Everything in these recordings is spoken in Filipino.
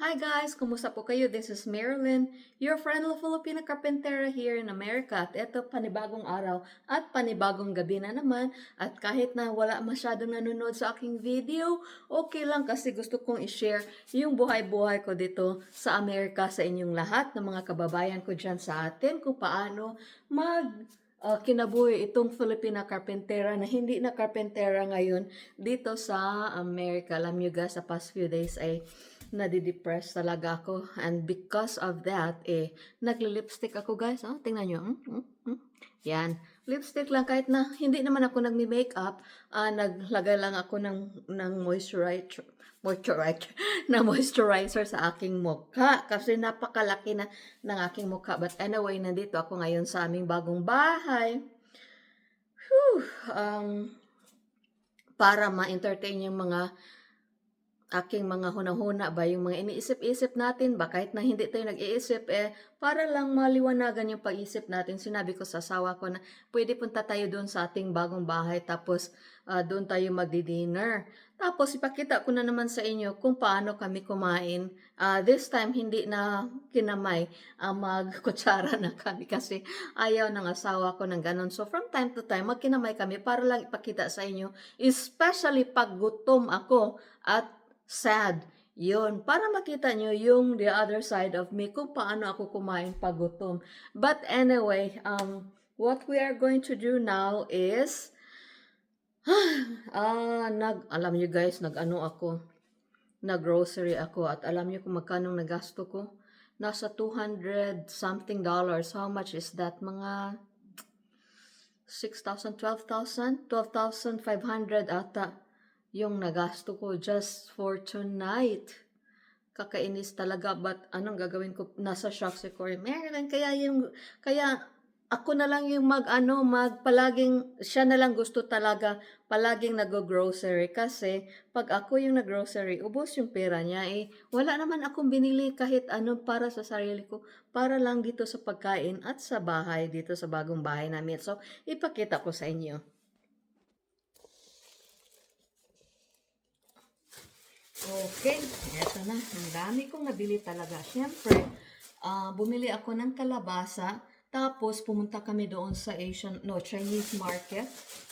Hi guys! Kumusta po kayo? This is Marilyn, your friendly Filipina Carpentera here in America. At ito, panibagong araw at panibagong gabi na naman. At kahit na wala masyadong nanonood sa aking video, okay lang kasi gusto kong i-share yung buhay-buhay ko dito sa Amerika sa inyong lahat ng mga kababayan ko dyan sa atin kung paano kinabuhi itong Filipina Carpentera na hindi na Carpentera ngayon dito sa Amerika. Alam nyo guys, sa past few days ay nadidepress talaga ako. And because of that, nagli-lipstick ako guys. Oh, tingnan nyo. Yan. Lipstick lang kahit na hindi naman ako nagmi-makeup. Naglagay lang ako ng moisturizer sa aking mukha. Kasi napakalaki na ng aking mukha. But anyway, nandito ako ngayon sa aming bagong bahay. Whew, para ma-entertain yung mga aking mga hunahuna ba, yung mga iniisip-isip natin ba, kahit na hindi tayo nag-iisip, para lang maliwanagan yung pag-isip natin. Sinabi ko sa asawa ko na pwede punta tayo doon sa ating bagong bahay, tapos doon tayo magdi-dinner. Tapos ipakita ko na naman sa inyo kung paano kami kumain. This time, hindi na kinamay, magkutsara na kami kasi ayaw ng asawa ko ng ganun. So from time to time, magkinamay kami para lang ipakita sa inyo, especially pag gutom ako at sad. Yun, para makita nyo yung the other side of me kung paano ako kumain pag gutom. But anyway, what we are going to do now is, alam nyo guys, nag-grocery ako at alam nyo kung magkano nagasto ko? Nasa 200 something dollars. How much is that? Mga 6,000, 12,000? 12,500 ata yung nagasto ko just for tonight. Kakainis talaga, but anong gagawin ko? Nasa shock si Corey. Marilyn, kaya ako na lang yung palaging, siya na lang gusto talaga, palaging nag-grocery. Kasi, pag ako yung nag-grocery, ubos yung pera niya, wala naman akong binili kahit ano para sa sarili ko, para lang dito sa pagkain at sa bahay, dito sa bagong bahay namin. So, ipakita ko sa inyo. Okay, eto na. Ang dami kong nabili talaga. Siyempre, bumili ako ng kalabasa. Tapos, pumunta kami doon sa Chinese market.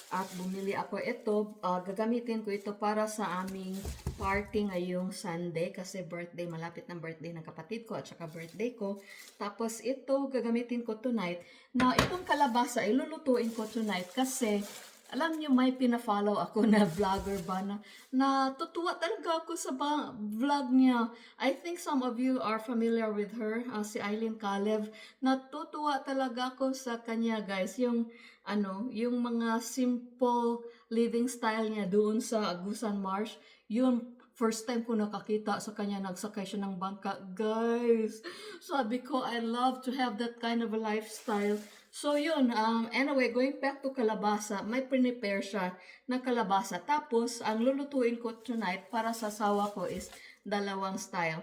At bumili ako ito. Gagamitin ko ito para sa aming party ngayong Sunday. Kasi malapit ng birthday ng kapatid ko at saka birthday ko. Tapos, ito gagamitin ko tonight. Na itong kalabasa, ilulutuin ko tonight kasi alam niyo, may pina-follow ako na vlogger ba na natutuwa talaga ako sa vlog niya. I think some of you are familiar with her, si Eileen Calev. Natutuwa talaga ako sa kanya, guys. Yung mga simple living style niya doon sa Agusan Marsh. Yun, first time ko nakakita sa kanya, nagsakay siya ng bangka. Guys, sabi ko, I love to have that kind of a lifestyle. So yun, anyway, going back to kalabasa, may prepare siya na kalabasa. Tapos, ang lulutuin ko tonight para sa sawa ko is dalawang style.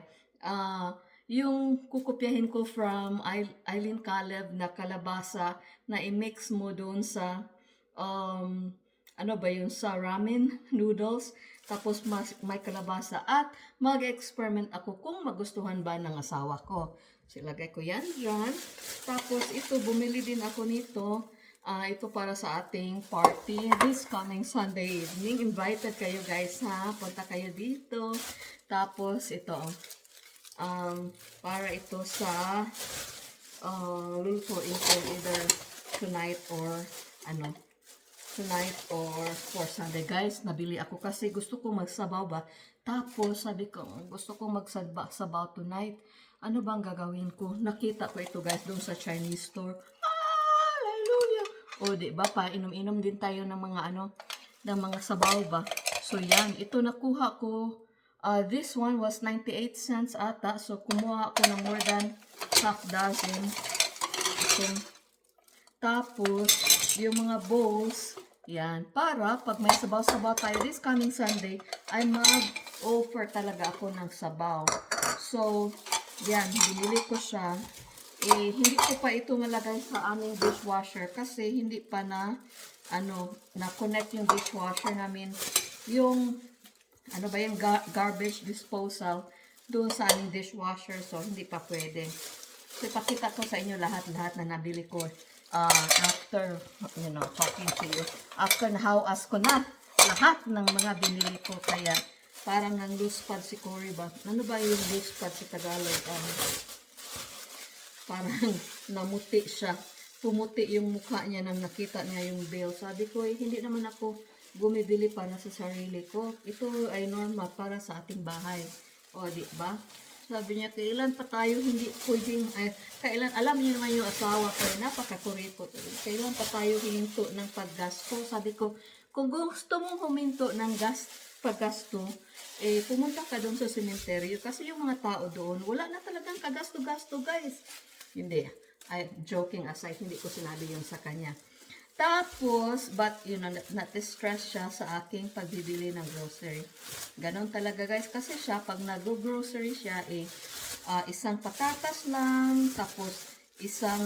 Yung kukopyahin ko from Eileen Caleb na kalabasa na i-mix mo doon sa sa ramen noodles. Tapos may kalabasa at mag-experiment ako kung magustuhan ba ng asawa ko. So, ilagay ko yan dyan. Tapos, ito, bumili din ako nito. Ito para sa ating party this coming Sunday evening. Invited kayo guys ha. Punta kayo dito. Tapos, ito. Para ito sa lulutuin ko either tonight or for Sunday. Guys, nabili ako kasi gusto ko magsabaw ba. Tapos, sabi ko, gusto ko magsabaw tonight. Ano bang gagawin ko? Nakita ko ito guys doon sa Chinese store. Hallelujah! O, diba? Inom-inom din tayo ng mga sabaw ba. So, yan. Ito nakuha ko. This one was 98 cents ata. So, kumuha ako ng more than half dozen. So, tapos, yung mga bowls, yan. Para, pag may sabaw-sabaw tayo this coming Sunday, ay mag-offer talaga ako ng sabaw. So, yan, binili ko siya. Hindi ko pa ito malagay sa aming dishwasher kasi hindi pa na-connect yung dishwasher namin. Yung, garbage disposal doon sa aling dishwasher, so hindi pa pwede. So, ipakita ko sa inyo lahat-lahat na nabili ko after, talking to you. After nahawas ko na lahat ng mga binili ko, kaya parang nang loose pad si Cory ba? Ano ba yung loose pad sa Tagalog? Parang namuti siya. Pumuti yung mukha niya nang nakita niya yung bill. Sabi ko, hindi naman ako bumibili para sa sarili ko. Ito ay normal para sa ating bahay. O, di ba? Sabi niya, kailan pa tayo hindi pwedeng, kailan, alam niyo naman yung asawa ko, napakakuripot. Kailan pa tayo hininto ng paggasto? Sabi ko, kung gusto mong huminto ng paggasto, pumunta ka doon sa sementeryo. Kasi yung mga tao doon, wala na talagang kagasto-gasto, guys. Hindi. Joking aside, hindi ko sinabi yun sa kanya. Tapos, but, na-stress siya sa aking pagbibili ng grocery. Ganon talaga, guys. Kasi siya, pag nag-grocery siya, isang patatas lang, tapos isang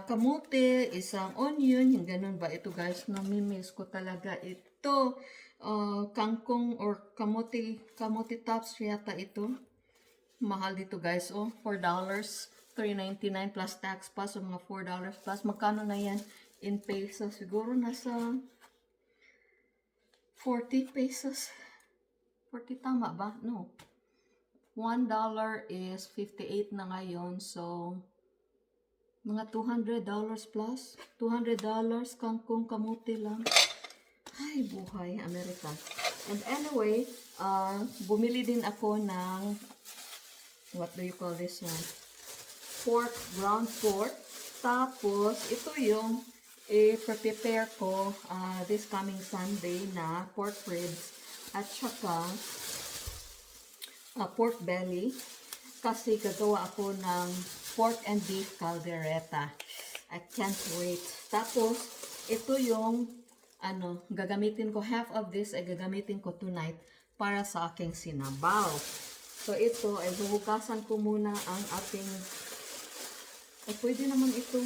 kamote, isang onion, yung ganon ba? Ito, guys, namimiss ko talaga ito. Kangkong or kamote tops yata ito. Mahal dito, guys. $4. $3.99 plus tax pa. So, mga $4 plus. Magkano na yan in pesos? Siguro nasa 40 pesos. 40 tama ba? No. $1 is 58 na ngayon. So, mga $200 plus. $200 kangkong kamuti lang. Ay, buhay, Amerika. And anyway, bumili din ako ng, what do you call this one? Ground pork. Tapos, ito yung prepare ko this coming Sunday na pork ribs at saka pork belly. Kasi gagawa ako ng pork and beef caldereta. I can't wait. Tapos, ito yung gagamitin ko. Half of this ay gagamitin ko tonight para sa aking sinabaw. So, ito ay huhugasan ko muna ang ating pwede naman ito,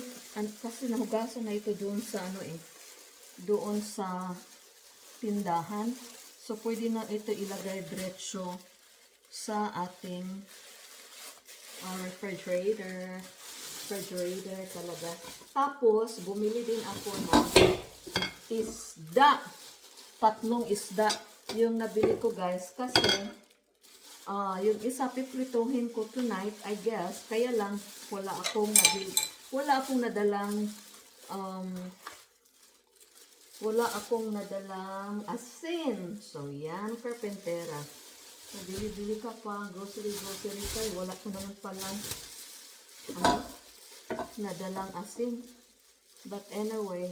kasi nahugasan na ito doon sa doon sa tindahan. So, pwede na ito ilagay diretso sa ating refrigerator talaga. Tapos, bumili din ako ng isda. 3 isda yung nabili ko, guys, kasi yung isa piprituhin ko tonight, I guess. Kaya lang, wala akong nadalang asin. So, yan, Carpentera. So, bili-bili ka pa, grocery kayo. Wala ko naman palang nadalang asin. But anyway,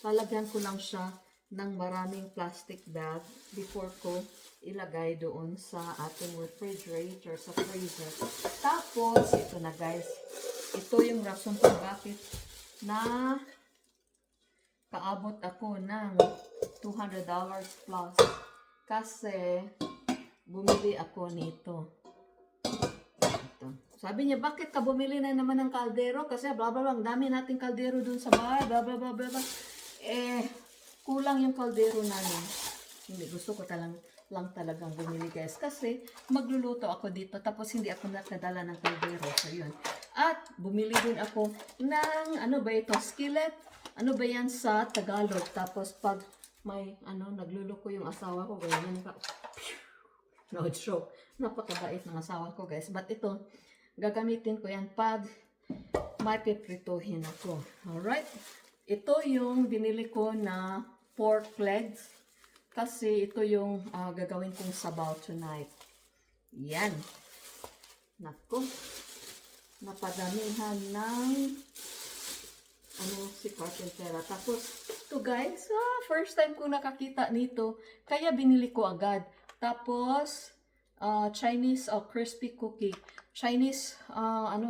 lalagyan ko lang siya ng maraming plastic bag before ko ilagay doon sa ating refrigerator, sa freezer. Tapos, ito na, guys. Ito yung rason kung bakit na kaabot ako ng $200 plus. Kasi, bumili ako nito. Ito. Sabi niya, bakit ka bumili na naman ng kaldero? Kasi, bla bla bla, ang dami nating kaldero doon sa bahay, bla bla bla bla. Kulang yung kaldero namin. Hindi, gusto ko lang talagang bumili, guys, kasi magluluto ako dito tapos hindi ako nakadala ng kaldero. So yun. At bumili din ako ng skillet. Ano ba yan sa Tagalog? Tapos pag may nagluluko yung asawa ko, ganyan ka. No joke. Napakabait ng asawa ko, guys. But ito, gagamitin ko yan pag may piprituhin ako. Alright? Ito yung binili ko na pork legs. Kasi ito yung gagawin kong sabaw tonight. Yan. Nako. Napadamihan ng si Carpentera. Tapos, ito, guys, first time ko nakakita nito. Kaya binili ko agad. Tapos, Chinese crispy cookie. Chinese,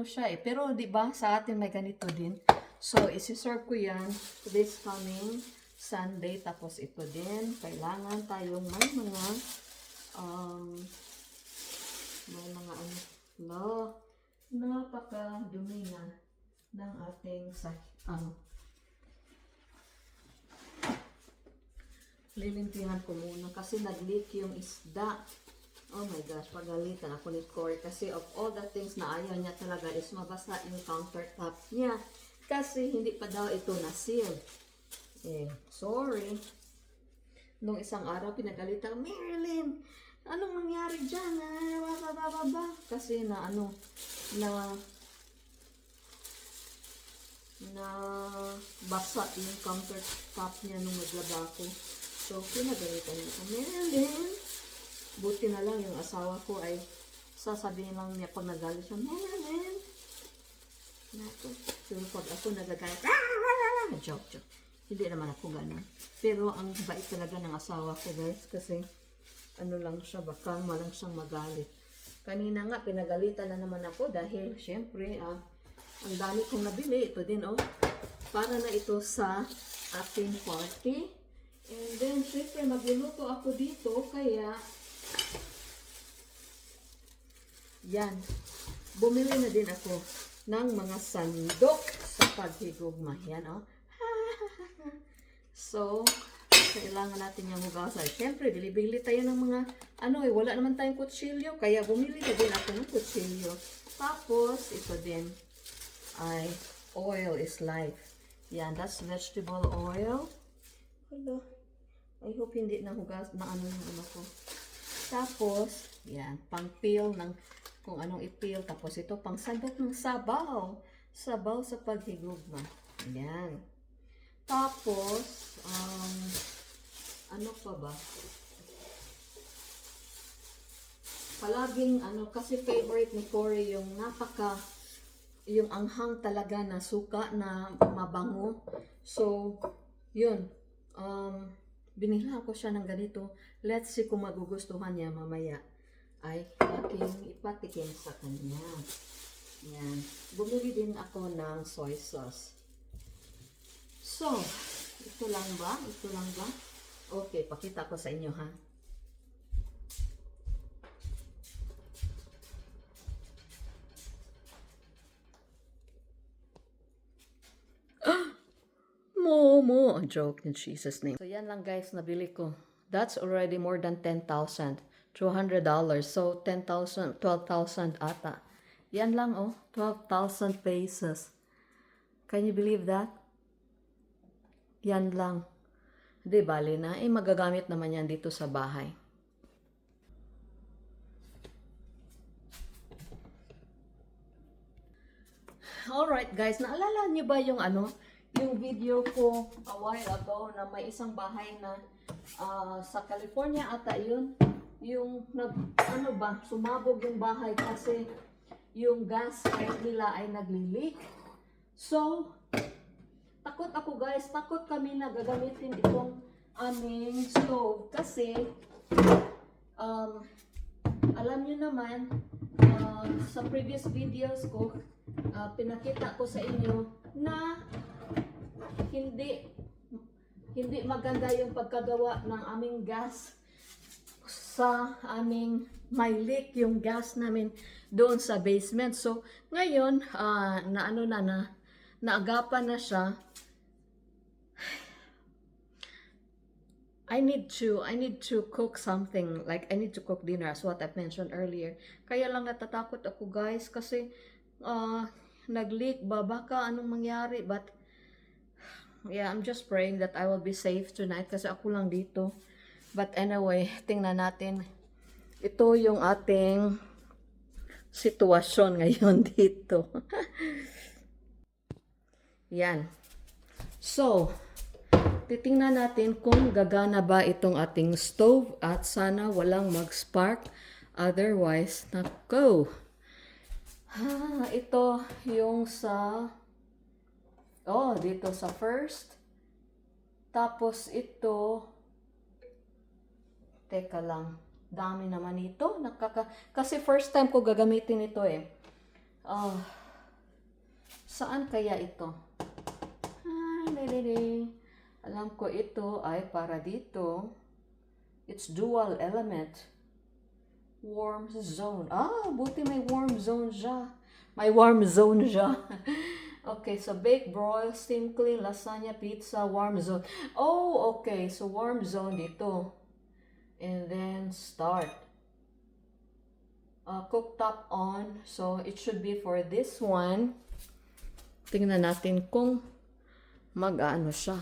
siya Pero, di ba sa atin may ganito din. So, isi-serve ko yan this coming Sunday. Tapos ito din, kailangan tayong may mga napakadumi na ng ating lilimpihan ko muna kasi nag-leak yung isda. Oh my gosh, pagalitan ako ni Corey kasi of all the things na ayaw niya talaga is mabasa yung countertop niya. Kasi hindi pa daw ito na-seal. Eh, sorry. Nung isang araw, pinagalitan, Marilyn, anong nangyari dyan? Kasi na na basa yung countertop niya nung naglaba ko. So, pinagalitan niya ko, Marilyn. Buti na lang yung asawa ko ay sasabihin lang niya pag nagalit siya, Marilyn. Naku, pero pag ako nagagalit, joke. Hindi naman ako ganun. Pero ang bait talaga ng asawa ko, guys, kasi ano lang siya, baka malang siyang magalit. Kanina nga, pinagalitan na naman ako dahil, syempre, ang dami kong nabili. Ito din, oh. Para na ito sa ating party. And then, syempre, magluluto ako dito, kaya, yan. Bumili na din ako ng mga sandok sa paghigugma. Yan, oh. So, kailangan natin yung hugasan. Siyempre, bili-bili tayo ng mga, wala naman tayong kutsilyo. Kaya bumili na din ako ng kutsilyo. Tapos, ito din ay oil is life. Yan, that's vegetable oil. Hello. I hope hindi nahugas na yung ano ko. Tapos, yan, pang peel ng kung anong i-peel. Tapos, ito pang sandok ng sabaw. Sabaw sa paghigugma. Yan. Tapos, ano pa ba? Palaging, kasi favorite ni Corey yung yung anghang talaga na suka na mabango. So, yun. Binila ko siya ng ganito. Let's see kung magugustuhan niya mamaya. Ay, aking ipatikim sa kanya. Yan. Bumili din ako ng soy sauce. So, ito lang ba? Ito lang ba? Okay, pakita ko sa inyo, ha? Momo! Joke in Jesus' name. So, yan lang guys, nabili ko. That's already more than $10,000. $200. So, 10,000, 12,000 ata. Yan lang, oh. 12,000 pesos. Can you believe that? Yan lang. Di bali na. Magagamit naman yan dito sa bahay. Alright guys, naalala niyo ba yung yung video ko a while ago na may isang bahay na sa California ata yun. Yung sumabog yung bahay kasi yung gas pipe nila ay nagli-leak. So, takot ako guys, takot kami na gagamitin itong aming stove kasi alam nyo naman sa previous videos ko pinakita ko sa inyo na hindi maganda yung pagkagawa ng aming gas sa aming may leak yung gas namin doon sa basement. So ngayon naagapan na siya. I need to cook something, like I need to cook dinner as what I've mentioned earlier. Kaya lang natatakot ako guys kasi nag-leak ba, baka anong mangyari, but yeah, I'm just praying that I will be safe tonight kasi ako lang dito. But anyway, tingnan natin. Ito yung ating sitwasyon ngayon dito. Yan. So, titingnan natin kung gagana ba itong ating stove at sana walang mag-spark. Otherwise, nako. Ito yung dito sa first. Tapos ito, teka lang, dami naman ito. Kasi first time ko gagamitin ito eh. Saan kaya ito? Alam ko ito ay para dito. It's dual element. Warm zone. Buti may warm zone siya. May warm zone siya. Okay, so bake, broil, steam, clean, lasagna, pizza, warm zone. Oh, okay. So warm zone dito. And then start. cooktop on. So, it should be for this one. Tingnan natin kung mag-ano siya.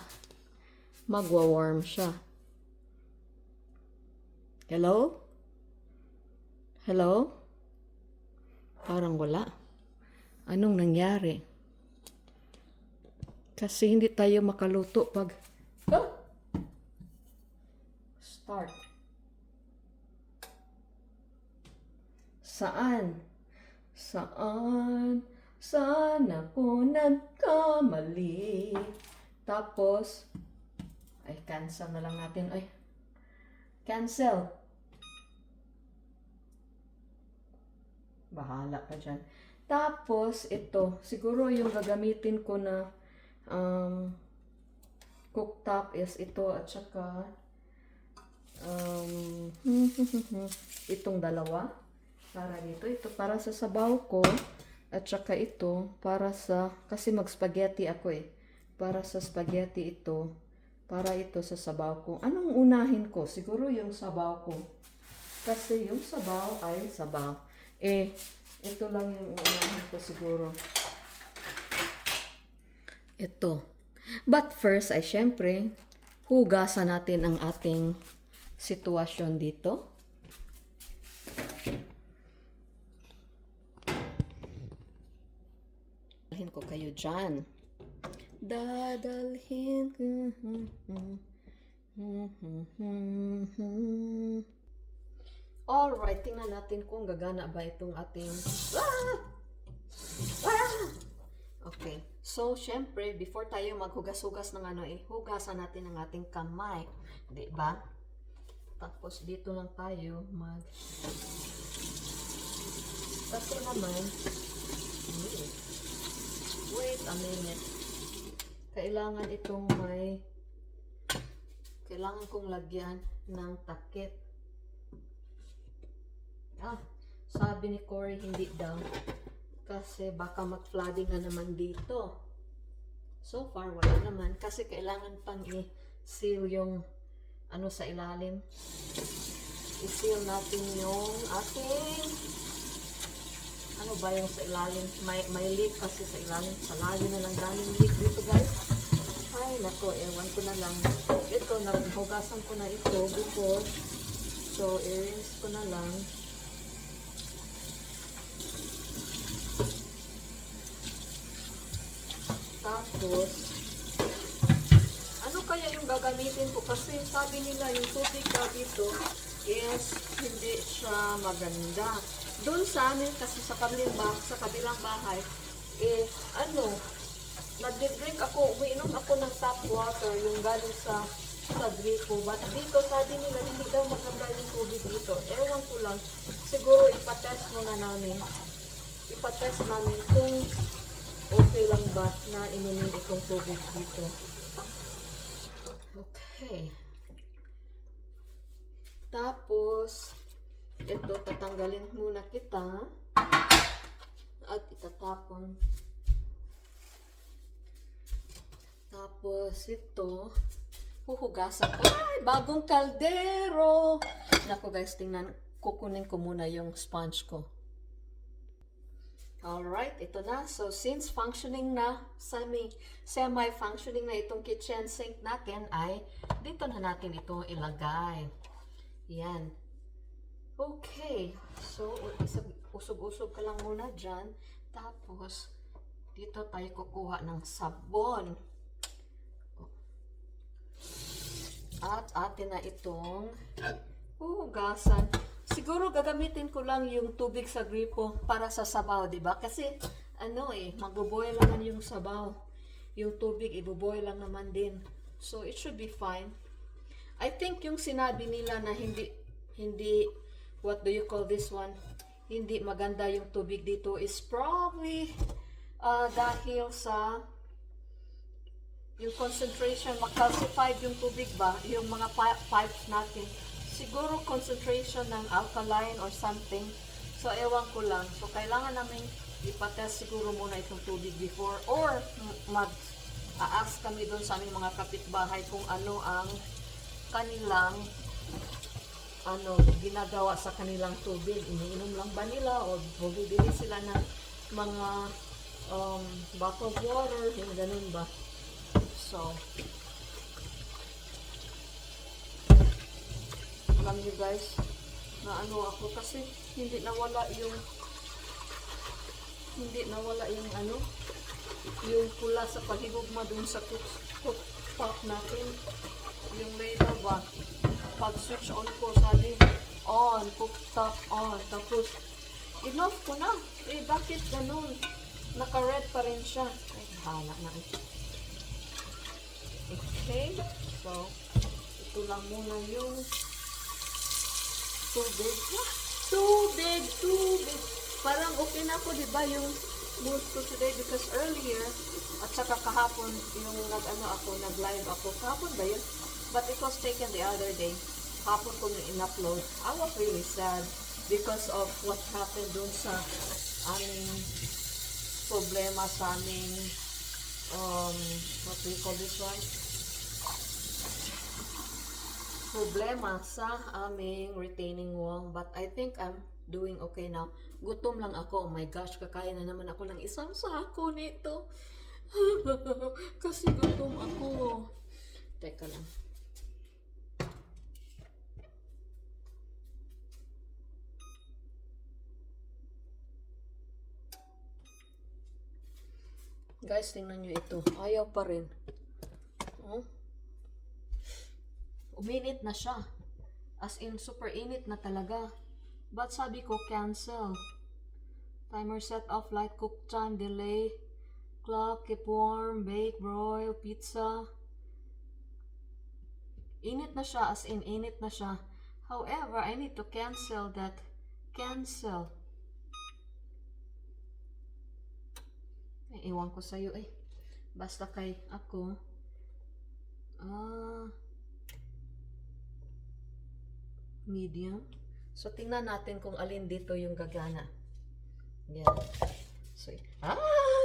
Magwa-warm siya. Hello? Hello? Parang wala. Anong nangyari? Kasi hindi tayo makaluto pag... Oh! Start. Saan? Saan? Saan ako nagkamali? Tapos, ay, cancel na lang natin. Ay, cancel. Bahala ka dyan. Tapos, ito. Siguro yung gagamitin ko na cooktop is ito at saka itong dalawa. Para dito. Ito para sa sabaw ko. At saka ito para sa, kasi mag-spaghetti ako eh. Para sa spaghetti ito. Para ito sa sabaw ko. Anong unahin ko? Siguro yung sabaw ko. Kasi yung sabaw ay sabaw. Eh, ito lang yung unahin ko siguro. Ito. But first ay syempre, hugasan natin ang ating sitwasyon dito. Dadalhin ko kayo dyan. Dadalhin. Alright, tingnan natin kung gagana ba itong ating... Okay. So, syempre, before tayo maghugas-hugas ng ano hugasan natin ang ating kamay. Diba? Tapos, dito lang tayo Kasi naman, wait a minute. Kailangan itong kailangan kong lagyan ng takip. Sabi ni Cory hindi daw. Kasi baka mag-flooding na naman dito. So far, wala naman. Kasi kailangan pang i-seal yung sa ilalim. I-seal natin yung ating ano ba yung sa ilalim? May leak kasi sa ilalim. Sa lalim na lang daming leak dito, guys. Ay, nako, ewan ko na lang. Ito, nahugasan ko na ito before. So, i-rinse ko na lang. Tapos, ano kaya yung gagamitin ko? Kasi sabi nila yung tubig daw dito is hindi siya maganda. Doon sa amin kasi sa kabilang bahay, nag-drink ako, umiinom ako ng tap water, yung galing sa gripo. But dito sabi nila hindi daw maganda yung tubig dito. Ewan ko lang. Siguro ipatest muna namin. Ipatest namin kung okay lang ba na inumin itong tubig dito. Okay. Tapos, ito, tatanggalin muna kita. At itatapon. Tapos, ito, huhugasan ko. Ay, bagong kaldero! Naku guys, tingnan, kukunin ko muna yung sponge ko. Alright, ito na. So, since functioning na, semi-functioning na itong kitchen sink natin, ay dito na natin ito ilagay. Yan. Okay. So, usog-usog ka lang muna dyan. Tapos, dito tayo kukuha ng sabon. At atin na itong hugasan. Siguro gagamitin ko lang yung tubig sa gripo para sa sabaw, di ba? Kasi magbo-boil naman yung sabaw. Yung tubig ibo-boil lang naman din. So it should be fine. I think yung sinabi nila na hindi what do you call this one? Hindi maganda yung tubig dito is probably dahil sa yung concentration, calcified yung tubig ba? Yung mga pipes natin. Siguro concentration ng alkaline or something. So, ewan ko lang. So, kailangan namin ipatest siguro muna itong tubig before or mag-a-ask kami doon sa aming mga kapitbahay kung ano ang kanilang ginagawa sa kanilang tubig. Iniinom lang ba nila o bumibili sila ng mga bottled water, yung ganun ba? So, alam niyo guys, na ako kasi hindi nawala yung yung pula sa paghigugma dun sa cooktop natin. Yung radar ba? Pag switch on ko, sabi, on, cooktop on. Tapos, enough ko na. Bakit ganun? Naka-red pa rin siya. Ay, hala na. Okay. So, ito lang muna yung tubig. Tubig. Parang okay na ako, diba? Yung mood ko today because earlier, at saka kahapon, yung nag-live ako. Kahapon ba yun? But it was taken the other day. Kahapon ko yung in-upload. I was really sad because of what happened dun sa aming problema sa aming, what do you call this one? Problema sa aming retaining wall. But I think I'm doing okay now. Gutom lang ako. Oh my gosh, kakain na naman ako ng isang sako nito. Kasi gutom ako. Teka lang. Guys, tingnan nyo ito. Ayaw pa rin. Uminit na siya. As in, super init na talaga. But sabi ko, cancel. Timer set off, light cook time, delay, clock, keep warm, bake, broil, pizza. Init na siya, as in, init na siya. However, I need to cancel that. Cancel. Iwan ko sa'yo eh. Basta kay ako. Medium. So, tingnan natin kung alin dito yung gagana. Yan. So,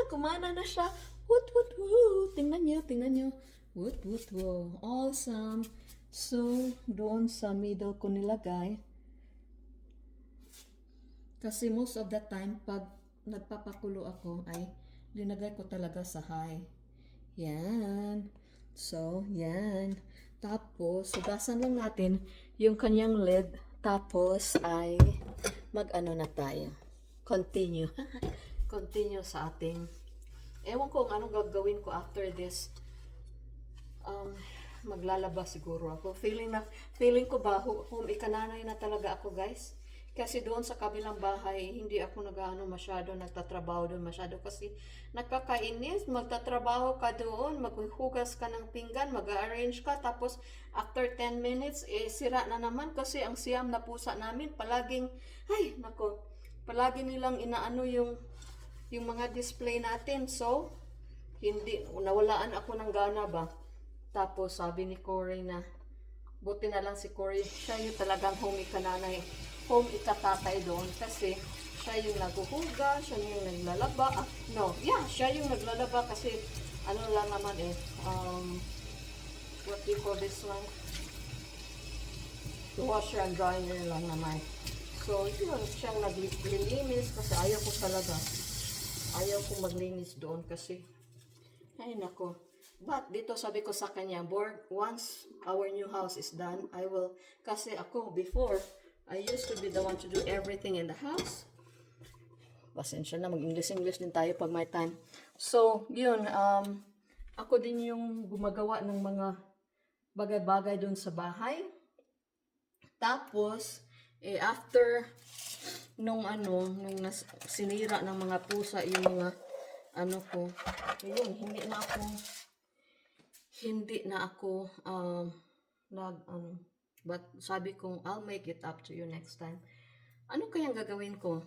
kumana na siya. Woot, woot, woot. Tingnan nyo. Woot, woot, woot. Awesome. So, doon sa middle ko nilagay. Kasi most of the time, pag nagpapakulo ako, ay linagay ko talaga sa high. Yan. So, yan. Tapos, sugasan lang natin yung kanyang lid. Tapos, ay mag-ano na tayo. Continue. Continue sa ating, ewan ko kung anong gagawin ko after this. Maglalaba siguro ako. Feeling ko ba, home ikananay na talaga ako guys. Kasi doon sa kabilang bahay, hindi ako nagtatrabaho doon masyado kasi nakakainis, magtatrabaho ka doon, maghuhugas ka ng pinggan, mag-arrange ka, tapos after 10 minutes, sira na naman kasi ang siyam na pusa namin, palagi nilang inaano yung mga display natin. So, nawalaan ako ng gana ba. Tapos sabi ni Corey na, buti na lang si Corey, siya yung talagang home ikananay. Home ikatatay doon kasi siya yung naghuhuga, siya yung naglalaba. Siya yung naglalaba kasi lang naman what do you call this one? Washer and dryer lang naman. So, yun, siyang naglilinis kasi ayaw ko maglinis doon kasi ay nako. But dito sabi ko sa kanya, once our new house is done, I will, kasi ako before, I used to be the one to do everything in the house. Pasensya na, mag-English din tayo pag may time. So, yun, ako din yung gumagawa ng mga bagay-bagay dun sa bahay. Tapos, after nung sinira ng mga pusa yung mga ko, yun, hindi na ako but sabi kong I'll make it up to you next time. Ano kayang gagawin ko?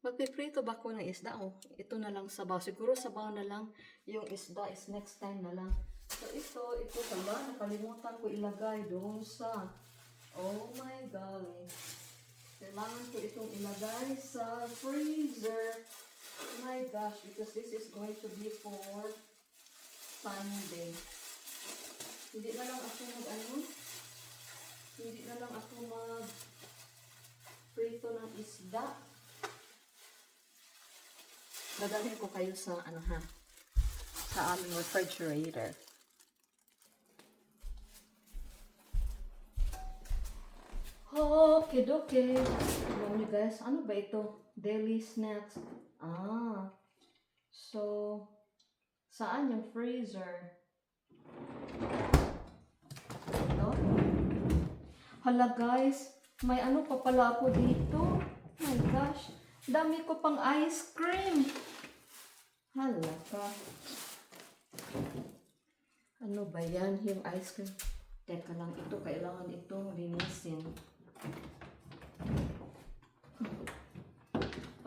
Magpiprito ba ko ng isda? Ito na lang sabaw. Siguro sabaw na lang. Yung isda is next time na lang. So ito pala, nakalimutan ko ilagay doon sa, oh my golly. Kailangan ko itong ilagay sa freezer. Oh my gosh, because this is going to be for Sunday. Hindi na lang ako Hindi na lang ako prito ng isda. Dadalhin ko kayo sa sa aming refrigerator. Okay, okay. Alam niyo guys, ano ba ito? Daily snacks. So, saan yung freezer? Ito? Hala guys, may ano pa pala ako dito. My gosh, dami ko pang ice cream. Hala ka. Ano ba yan, yung ice cream? Teka lang, ito kailangan itong linisin.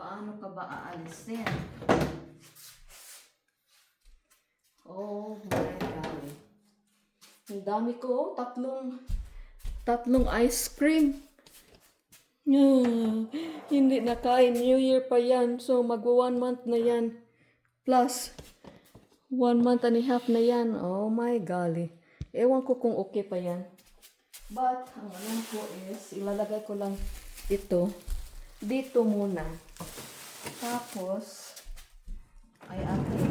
Paano ka ba aalisin? Oh my God. Ang dami ko, tatlong ice cream. Hindi na kain. New Year pa yan. So, mag-1 month na yan. Plus, 1 month and a half na yan. Oh my golly. Ewan ko kung okay pa yan. But, ang alam ko is, ilalagay ko lang ito dito muna. Tapos, ay ating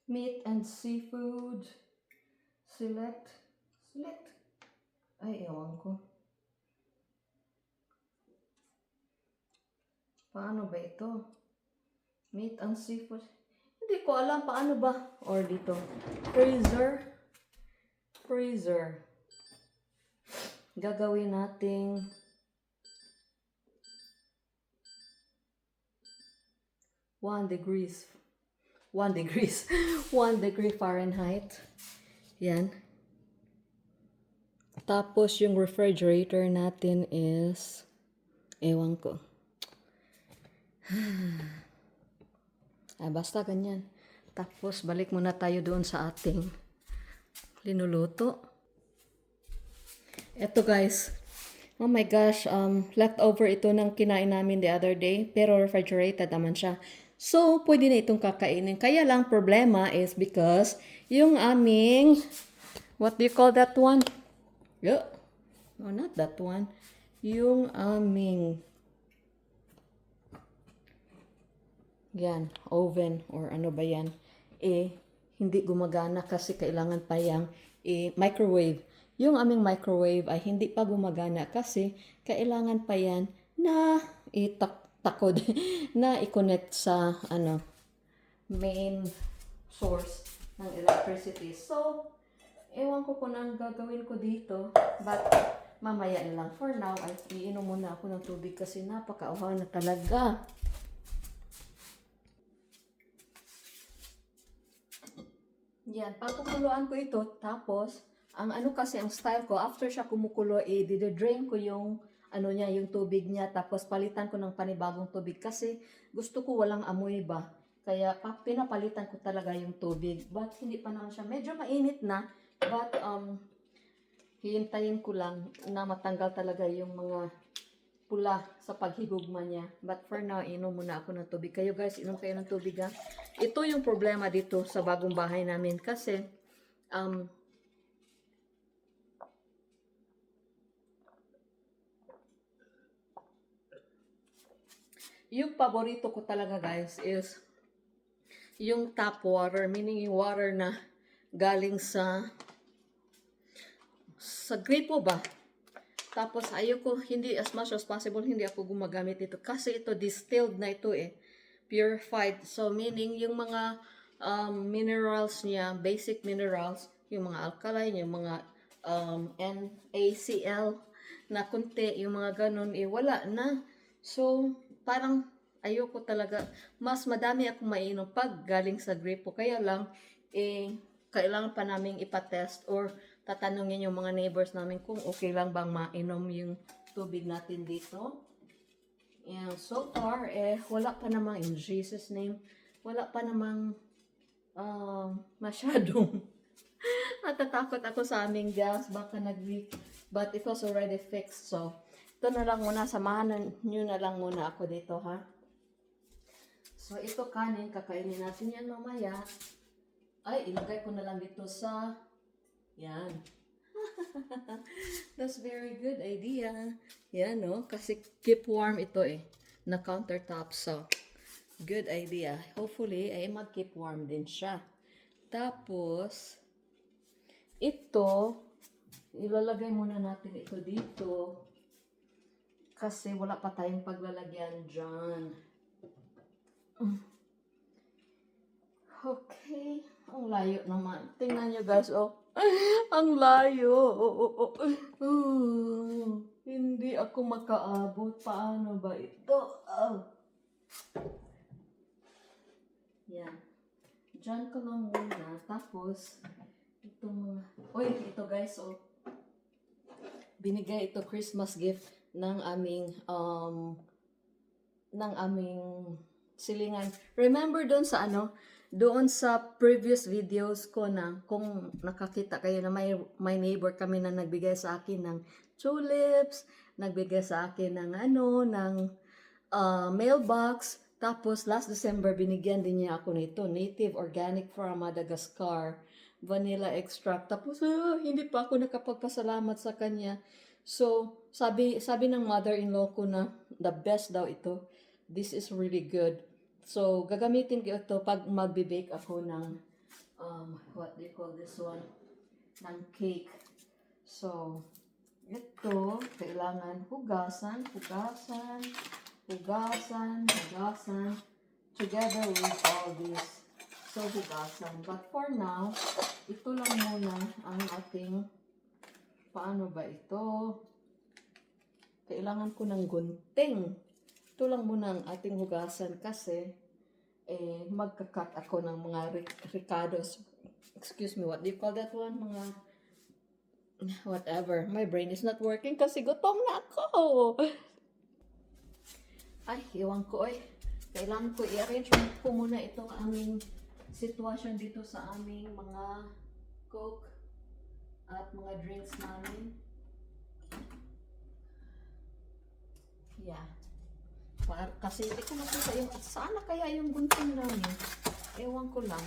meat and seafood. Select. Ay, ewan ko. Paano ba ito? Meat and seafood. Hindi ko alam paano ba. Or dito. Freezer. Gagawin nating 1 degrees 1 degree Fahrenheit. Yan. Tapos yung refrigerator natin is ewan ko. Basta ganyan. Tapos balik muna tayo doon sa ating linuluto. Eto guys. Oh my gosh, leftover ito ng kinain namin the other day, pero refrigerated naman siya. So, pwede na itong kakainin. Kaya lang, problema is because yung aming, what do you call that one? No, not that one. Yung aming, yan, oven, or ano ba yan, hindi gumagana kasi kailangan pa yung microwave. Yung aming microwave ay hindi pa gumagana kasi kailangan pa yan na takod na i-connect sa main source ng electricity. So, ewan ko kung anong gagawin ko dito, but mamaya na lang. For now, ay iinom muna ako ng tubig kasi napakauhaw na talaga. Yan, papakuluan ko ito. Tapos, ang kasi, ang style ko, after siya kumukulo, didrain ko yung yung tubig niya, tapos palitan ko ng panibagong tubig kasi gusto ko walang amoy ba. Kaya pinapalitan ko talaga yung tubig. But hindi pa naman siya, medyo mainit na, but hihintayin ko lang na matanggal talaga yung mga pula sa paghigugma niya. But for now, inom muna ako ng tubig. Kayo guys, inom kayo ng tubig ha. Ito yung problema dito sa bagong bahay namin kasi yung paborito ko talaga guys is yung tap water, meaning yung water na galing sa gripo ba. Tapos ayoko, hindi as much as possible, hindi ako gumagamit ito kasi ito distilled na ito purified. So meaning yung mga minerals niya, basic minerals, yung mga alkaline, yung mga NaCl na kunti, yung mga ganun, wala na. So, parang ayoko talaga. Mas madami akong mainom pag galing sa gripo. Kaya lang, kailangan pa namin ipatest or tatanungin yung mga neighbors namin kung okay lang bang mainom yung tubig natin dito. And so far, wala pa namang, in Jesus' name, wala pa namang masyadong natatakot ako sa aming gas. Baka nag-leak. But it was already fixed. So, ito na lang muna. Samahan nyo na lang muna ako dito, ha? So, ito kanin. Kakainin natin yan mamaya. Ay, ilagay ko na lang dito sa, yan. That's very good idea. Yan, no? Kasi keep warm ito eh, na countertop. So, good idea. Hopefully, ay mag-keep warm din siya. Tapos, ito, ilalagay muna natin ito dito. Kasi wala pa tayong paglalagyan dyan. Okay. Ang layo naman. Tingnan nyo guys, oh. Ang layo. Hindi ako makaabot. Paano ba ito? Yan. Diyan ka lang muna. Tapos, itong mga... Uy, ito guys, oh. Binigay ito Christmas gift ng aming silingan. Remember doon sa doon sa previous videos ko na kung nakakita kayo na may neighbor kami na nagbigay sa akin ng tulips, nagbigay sa akin ng mailbox. Tapos last December binigyan din niya ako nito, native organic from Madagascar, vanilla extract. Tapos hindi pa ako nakapagpasalamat sa kanya. So, sabi ng mother-in-law ko na the best daw ito. This is really good. So, gagamitin ko ito pag magbe-bake ako ng, what do you call this one? Ng cake. So, ito, kailangan hugasan, together with all this. So, hugasan. But for now, ito lang muna ang ating, paano ba ito? Kailangan ko ng gunting. Ito lang muna ang ating hugasan kasi magkakat ako ng mga ricados. Excuse me, what do you call that one? Mga whatever. My brain is not working kasi gutom na ako. Ay, iwan ko eh. Kailangan ko i-arrange ko muna itong aming sitwasyon dito sa aming mga coke at mga drinks namin. Yeah. Kasi hindi ko makita yung, saan na kaya yung gunting namin? Ewan ko lang.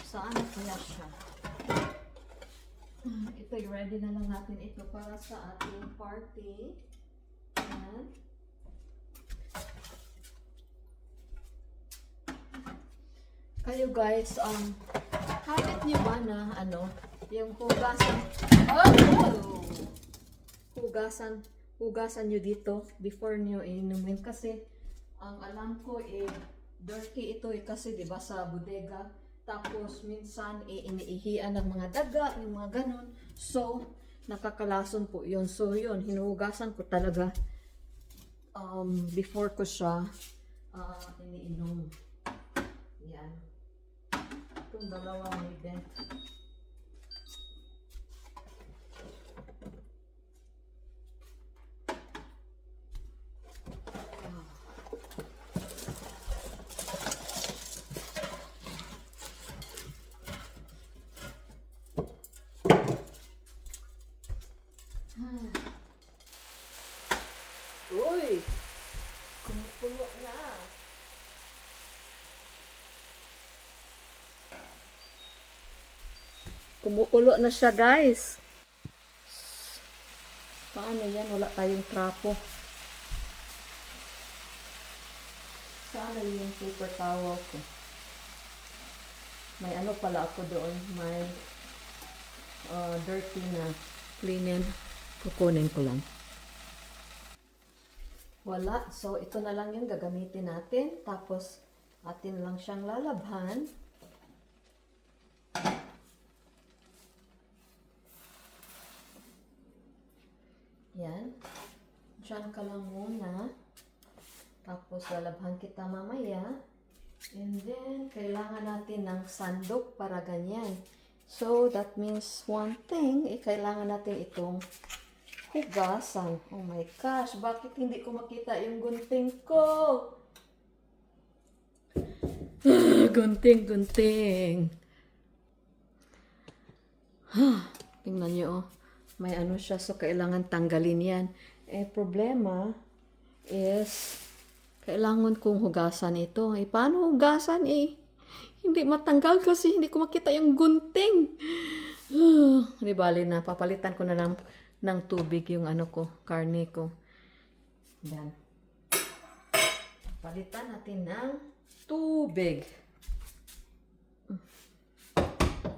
Saan na kaya siya? Ito, ready na lang natin ito para sa ating party. Ayan. Kayo guys, habit niyo ba na yung hugasan nyo dito before nyo inumin kasi ang alam ko dirty ito kasi diba sa bodega, tapos minsan iniihian ng mga daga, yung mga ganun, so nakakalason po yun. So yun, hinuhugasan ko talaga before ko siya iniinom. Yan, itong dalawa may dent. Uy! Kumukulo na. Kumukulo na siya guys. Paano yan? Wala tayong trapo. Saan yung paper towel ko? May pala ako doon. May dirty na linen. Kukunin ko lang. Wala. So, ito na lang yung gagamitin natin. Tapos, atin lang siyang lalabhan. Yan. Diyan ka lang muna. Tapos, lalabhan kita mamaya. And then, kailangan natin ng sandok para ganyan. So, that means one thing, kailangan natin itong hugasan. Oh my gosh, bakit hindi ko makita yung gunting ko? Gunting. Tingnan nyo, oh. May siya, so kailangan tanggalin yan. Problema is, kailangan kong hugasan ito. Paano hugasan Hindi matanggal kasi hindi ko makita yung gunting. Di bali na, papalitan ko na lang ng tubig yung ano ko, karne ko. Yan. Palitan natin ng tubig.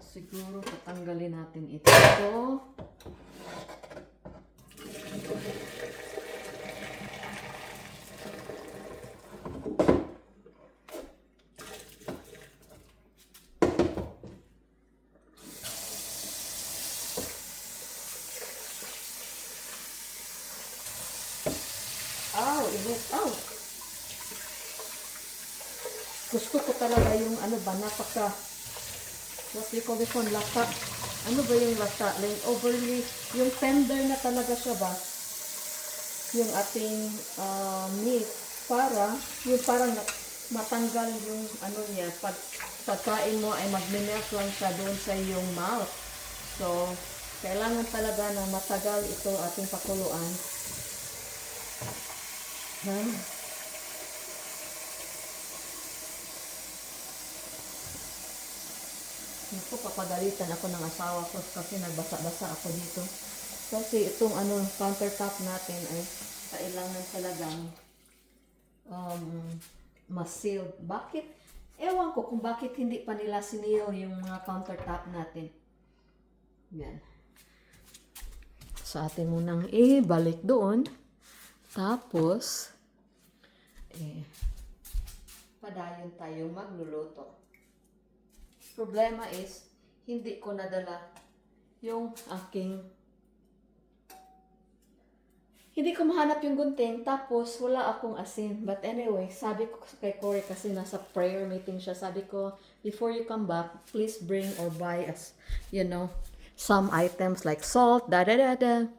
Siguro tatanggalin natin ito. Oh, init. Oh. Gusto ko talaga yung ano ba, napaka, what do you call this one, lata. Ano ba yung lata? Like overly, yung tender na talaga siya ba? Yung ating meat. Para, yung parang matanggal yung ano niya. Pagkain mo ay mag-melt lang siya doon sa iyong mouth. So, kailangan talaga na matagal ito ating pakuluan. Naku, papagalitan ako ng asawa ko kasi nagbasa-basa ako dito. Kasi itong ano, countertop natin ay kailangan talagang ma-sealed. Bakit? Ewan ko kung bakit hindi pa nila sinil yung mga countertop natin. Yan. Sa atin munang ibalik doon. Tapos, padayon tayo magluluto. Problema is, hindi ko nadala yung aking, hindi ko mahanap yung gunting, tapos wala akong asin. But anyway, sabi ko kay Corey kasi nasa prayer meeting siya, sabi ko, before you come back, please bring or buy us, you know, some items like salt, da-da-da-da.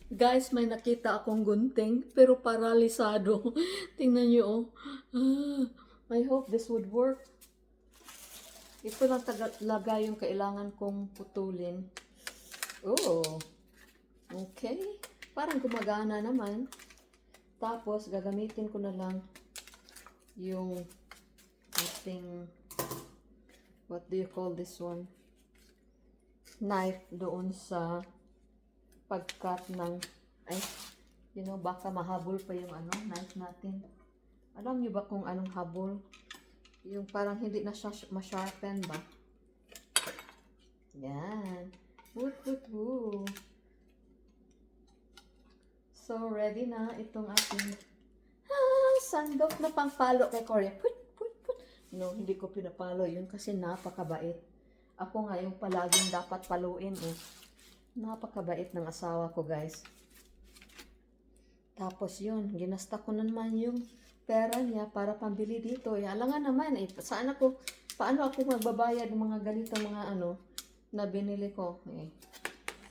Guys, may nakita akong gunting, pero paralisado. Tingnan nyo, oh. I hope this would work. Ito lang talaga yung kailangan kong putulin. Oh, okay. Parang gumagana naman. Tapos, gagamitin ko na lang yung ating, what do you call this one? Knife doon sa pagkat ng, ay, you know, baka mahabol pa yung ano, knife natin. Alam niyo ba kung anong habol? Yung parang hindi na siya ma-sharpen ba? Yan. Woo. So, ready na itong ating sandok na pangpalo kay Corey. Put. No, hindi ko pinapalo yun kasi napakabait. Ako nga yung palaging dapat paluin eh. Napakabait ng asawa ko, guys. Tapos yun, ginasta ko naman yung pera niya para pambili dito. Alangan naman eh, paano ako magbabayad ng mga ganito mga ano na binili ko.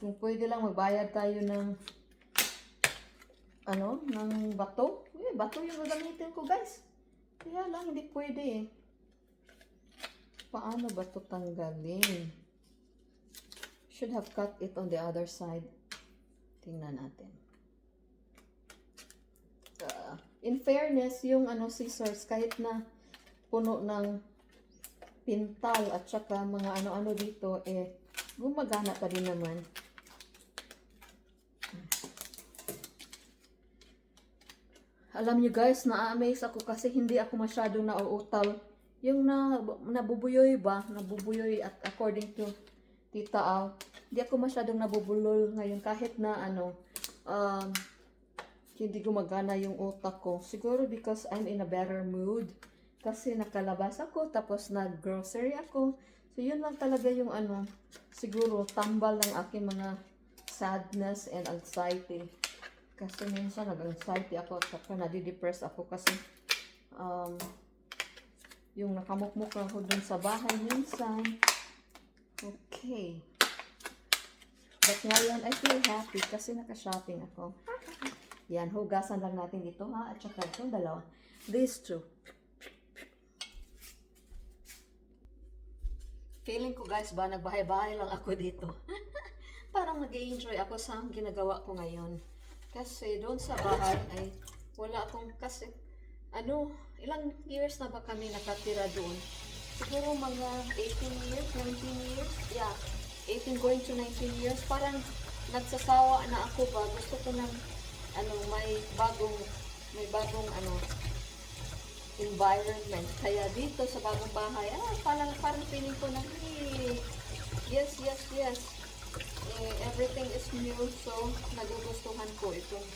Kung pwede lang magbayad tayo ng ano, ng bato. Bato yung gagamitin ko, guys. Kaya lang, hindi pwede eh. Paano ba ito tanggalin? Should have cut it on the other side. Tingnan natin. In fairness, yung ano scissors, kahit na puno ng pintal at saka mga ano-ano dito, gumagana pa din naman. Alam nyo guys, na-amaze ako kasi hindi ako masyadong nauutal. Yung nabubuyoy ba? Nabubuyoy at according to Tita Al, hindi ako masyadong nabubulol ngayon kahit na ano, hindi gumagana yung utak ko. Siguro because I'm in a better mood. Kasi nakalabas ako, tapos nag-grocery ako. So yun lang talaga yung ano, siguro tambal ng aking mga sadness and anxiety. Kasi minsan nag-anxiety ako at saka nadidepress ako kasi yung nakamukmuk ako dun sa bahay minsan. Okay. But ngayon, I feel happy kasi naka-shopping ako. Yan, hugasan lang natin dito ha. At saka itong dalawa. These two. Feeling ko guys ba, nagbahay-bahay lang ako dito. Parang nag-i-enjoy ako sa ginagawa ko ngayon. Kasi doon sa bahay ay wala akong kasi ano, ilang years na ba kami nakatira doon? Siguro mga 18 years, 19 years. Yeah, 18 going to 19 years. Parang nagsasawa na ako ba. Gusto ko ng, ano, may bagong, ano, environment. Kaya dito sa bagong bahay, parang feeling ko na, hey, yes, yes, yes. Everything is new, so nagugustuhan ko itong,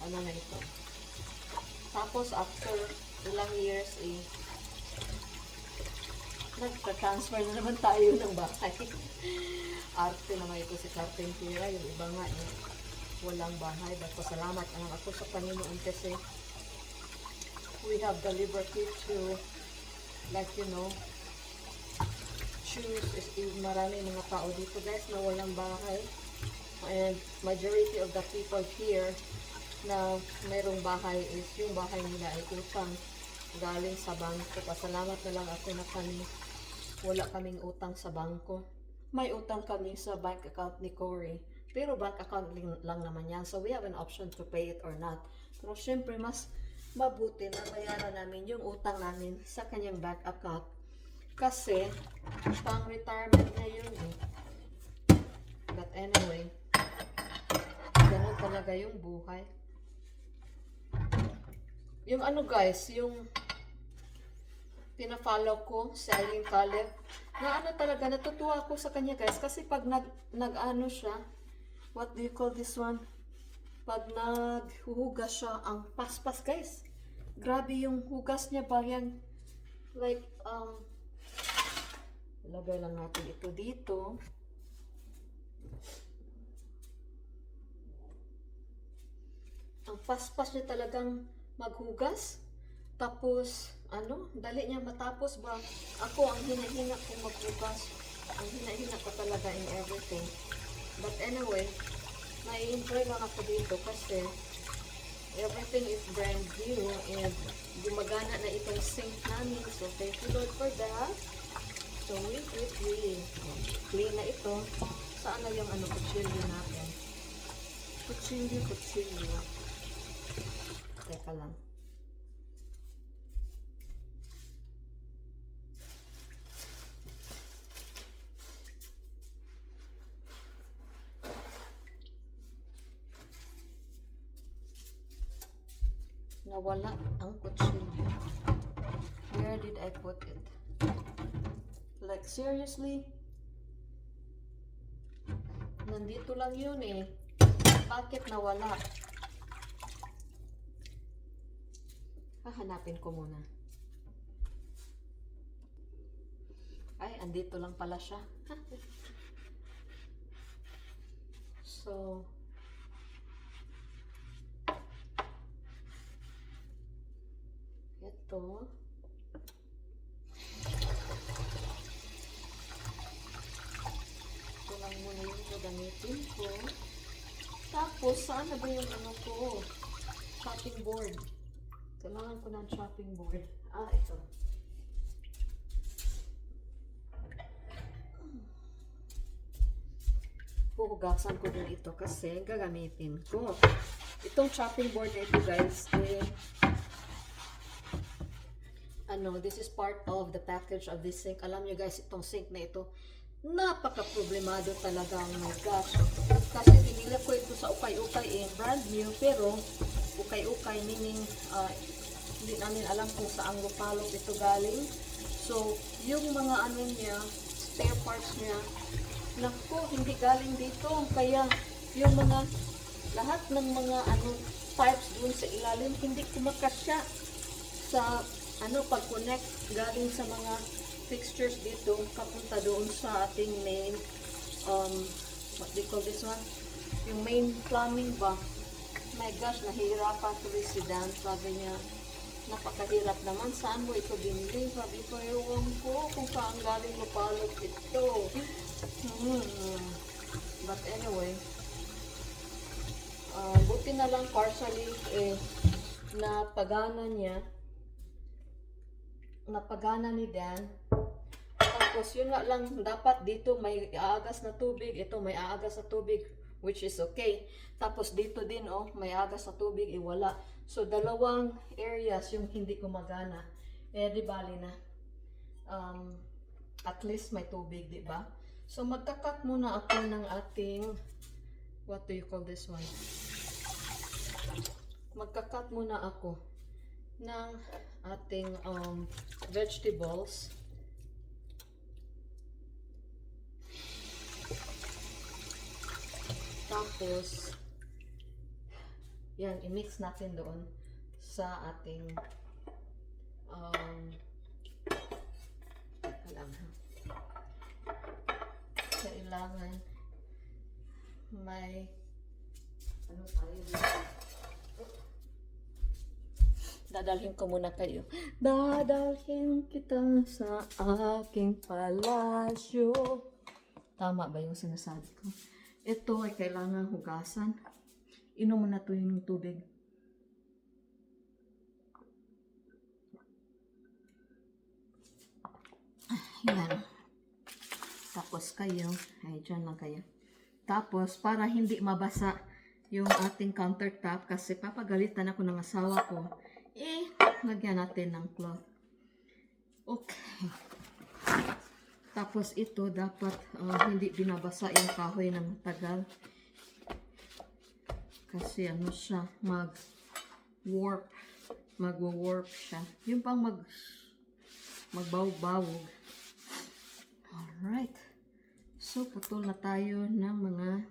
ano na ito. Tapos, after ilang years, nagka-transfer na naman tayo ng bahay. Arte naman ito si Carpentera. Yung iba nga, walang bahay. But pasalamat ang ako sa Panginoon kasi we have the liberty to, like, choose. Marami mga tao dito, guys, na walang bahay. And majority of the people here na mayroong bahay is yung bahay nila ay utang galing sa bangko. Pasalamat na lang ako na wala kaming utang sa bangko. May utang kami sa bank account ni Cory. Pero bank account lang naman yan. So we have an option to pay it or not. Pero syempre mas mabuti na bayaran namin yung utang namin sa kanyang bank account. Kasi pang retirement na yun eh. But anyway, ganun talaga yung buhay. Yung ano guys, yung pina-follow ko si Eileen Caleb, na ano talaga, natutuwa ako sa kanya guys, kasi pag nag-ano siya, what do you call this one? Pag naghuhugas siya, ang paspas guys. Grabe yung hugas niya ba yan? Like, ilagay lang natin ito dito. Ang paspas niya talagang maghugas. Tapos, ano, dali niya matapos ba? Ako, ang hina-hina kong maghugas. Ang hina-hina ko talaga in everything. But anyway, nai-enjoy lang ako dito kasi everything is brand new and gumagana na itong sink namin. So, thank you Lord for that. So, we clean na ito. Saan na yung ano, kutsilyo natin? Kutsilyo. Teka lang. Nawala ang kutsilyo. Where did I put it? Like, seriously? Nandito lang yun eh. Bakit nawala? Hahanapin ko muna. Ay, andito lang pala siya. So, ito. Ito lang muna yung gagamitin ko. Tapos, saan na ba yung ano ko? Chopping board. Kailangan ko ng chopping board. Ito. Huhugasan ko din ito kasi gagamitin ko. Itong chopping board na ito guys, this is part of the package of this sink. Alam nyo guys, itong sink na ito, napaka-problemado talaga. Oh my gosh. Kasi binili ko ito sa ukay-ukay brand new, pero ukay-ukay meaning hindi namin alam kung saang lupalop ito galing. So, yung mga ano niya, spare parts niya, naku, hindi galing dito. Kaya, yung lahat ng mga pipes dun sa ilalim, hindi kumakasya sa pag-connect galing sa mga fixtures dito, kapunta doon sa ating main, what do you call this one? Yung main plumbing ba? My gosh, nahihirapan tuloy si Dan. Sabi niya, napakahirap naman. Saan mo ito binili? Sabi ko, ewan ko kung saan galing lupalop ito. But anyway, buti na lang partially napagana ni Dan. Tapos yun nga lang, dapat dito may aagas na tubig, ito may aagas na tubig. which is okay. Tapos dito din, oh, may agos sa tubig, wala. So, dalawang areas yung hindi gumagana. Eh, di bali na. At least may tubig, di ba? So, magkakat muna ako ng ating, what do you call this one? Magkakat muna ako ng ating vegetables. Tapos, yan, i-mix natin doon sa ating kailangan may ano tayo dito. Dadalhin ko muna kayo. Dadalhin kita sa aking palasyo. Tama ba yung sinasabi ko? Ito ay kailangan hugasan. Inom mo na ito yung tubig. Yan. Tapos kayo, ay dyan lang kayo. Tapos, para hindi mabasa yung ating countertop, kasi papagalitan ako ng asawa ko, lagyan natin ng cloth. Okay. Tapos ito, dapat hindi binabasa yung kahoy ng matagal. Kasi ano siya, mag-warp. Mag-warp siya. Yung pang magbawog-bawog. Alright. So, putol na tayo ng mga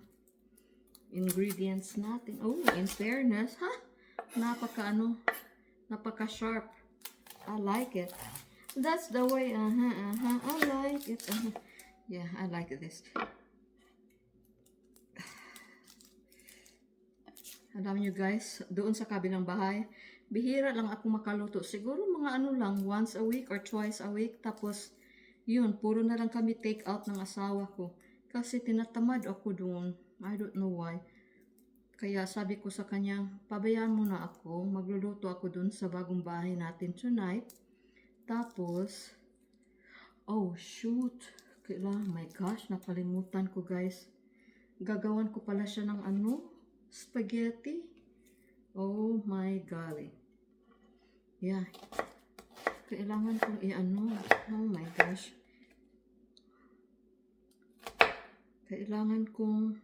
ingredients natin. Oh, in fairness, napaka-sharp. I like it. That's the way, I like it. Yeah, I like this. Alam nyo guys, doon sa kabilang bahay, bihira lang ako makaluto. Siguro mga ano lang, once a week or twice a week. Tapos, yun, puro na lang kami take out ng asawa ko. Kasi tinatamad ako doon. I don't know why. Kaya sabi ko sa kanya, pabayaan mo na ako. Magluluto ako doon sa bagong bahay natin tonight. Tapos, oh shoot. My gosh, nakalimutan ko guys. Gagawan ko pala siya ng spaghetti. Oh my golly. Yeah. Kailangan kong oh my gosh. Kailangan kong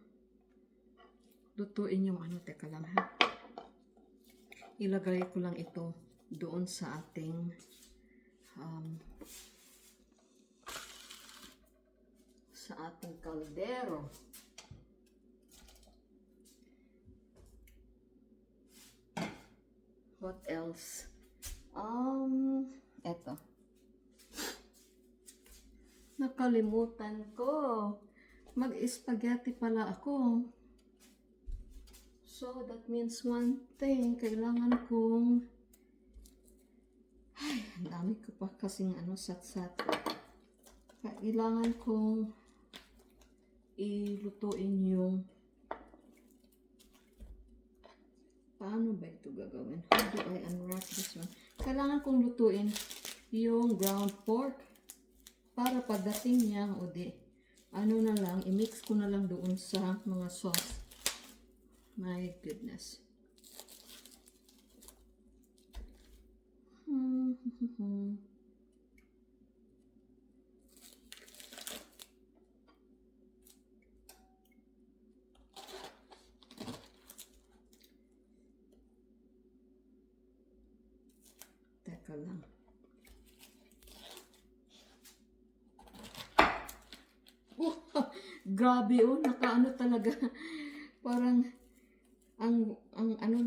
lutuin yung teka lang ha. Ilagay ko lang ito doon sa ating kaldero. What else? Eto. Nakalimutan ko. Mag-spaghetti pala ako. So, that means one thing. Kailangan kong ang dami ko pa kasing sat-sat. Kailangan kong ilutuin yung paano ba ito gagawin? How do I unwrap this one? Kailangan kong lutuin yung ground pork para pagdating niya na lang, i-mix ko na lang doon sa mga sauce. My goodness. Teka lang. Grabe nakaano talaga. Parang ang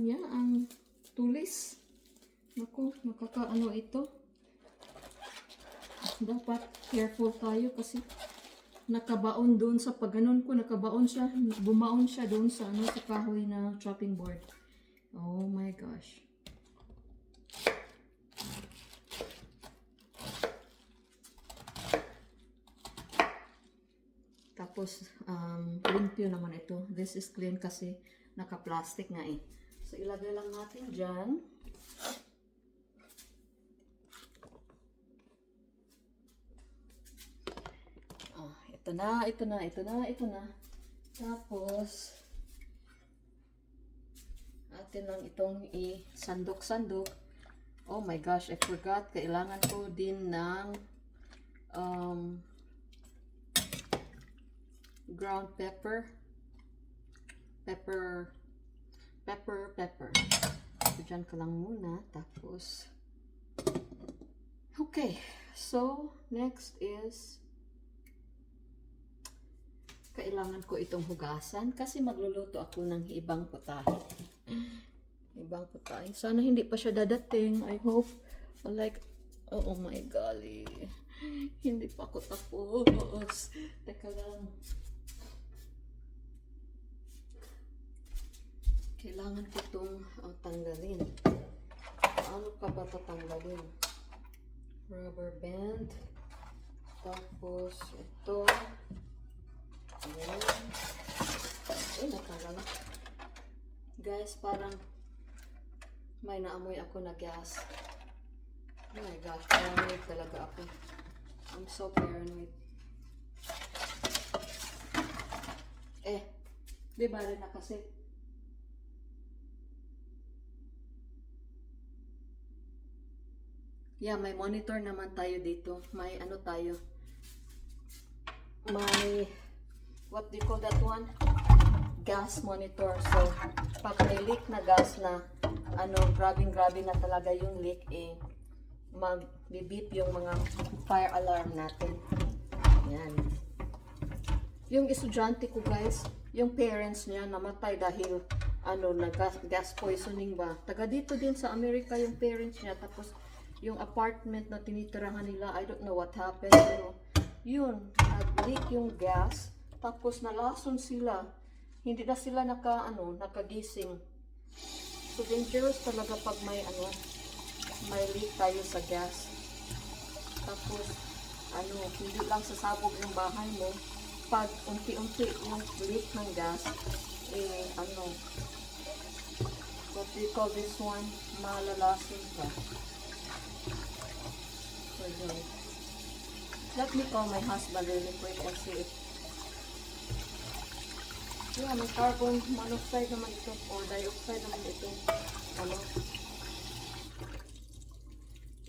niya, ang tulis. Naku, nakakaano ito. Dapat careful tayo kasi nakabaon doon sa pagganon ko, bumaon siya doon sa sa kahoy na chopping board. Oh my gosh. Tapos, limpyo naman ito. This is clean kasi naka-plastic nga eh. So, ilagay lang natin dyan. Ito na. Tapos, natin lang itong i-sandok-sandok. Oh my gosh, I forgot. Kailangan ko din ng ground pepper. Pepper. So, dyan ka lang muna. Tapos, okay. So, next is, kailangan ko itong hugasan kasi magluluto ako ng ibang putahe. Ibang putahe. Sana hindi pa siya dadating. I hope. Like, oh my golly. Hindi pa ako tapos. Teka lang. Kailangan ko itong tanggalin. Paano ka ba ito tanggalin? Rubber band. Tapos, ito. Ayan. Ay, natanggal na. Guys, parang may naamoy ako na gas. Oh my gosh, paranoid talaga ako. I'm so paranoid. Di ba rin na kasi? Yeah, may monitor naman tayo dito. May ano tayo. May, what do you call that one? Gas monitor. So, pag may leak na gas na, grabe na talaga yung leak, mag-beep yung mga fire alarm natin. Yan. Yung estudyante ko, guys, yung parents niya namatay dahil, na gas poisoning ba. Taga dito din sa Amerika yung parents niya. Tapos, yung apartment na tinitirahan nila, I don't know what happened, pero yun, nag-leak yung gas, tapos nalason sila, hindi na sila nakagising. So dangerous talaga pag may leak tayo sa gas. Tapos, hindi lang sasabog yung bahay mo, pag unti-unti yung leak ng gas, what do you call this one? Malalason ka. Let me call my husband really quick and see if... Yeah, may carbon monoxide naman ito or dioxide naman ito.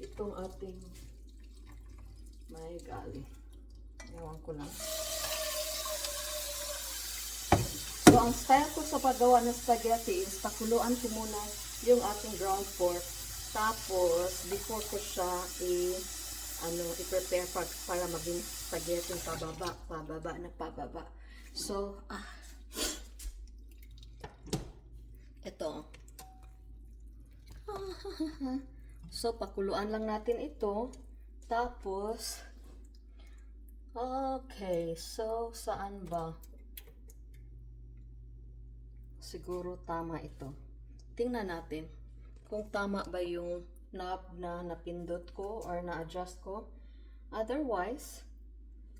Itong ating... My golly. Ewan ko lang. So, ang style ko sa paggawa ng spaghetti is pakuluan ko muna yung ating ground pork. Tapos, before ko siya i-prepare para maging spaghetti pababa. So, ito. So, pakuluan lang natin ito. Tapos, okay. So, saan ba? Siguro tama ito. Tingnan natin kung tama ba yung knob na napindot ko or na-adjust ko. Otherwise,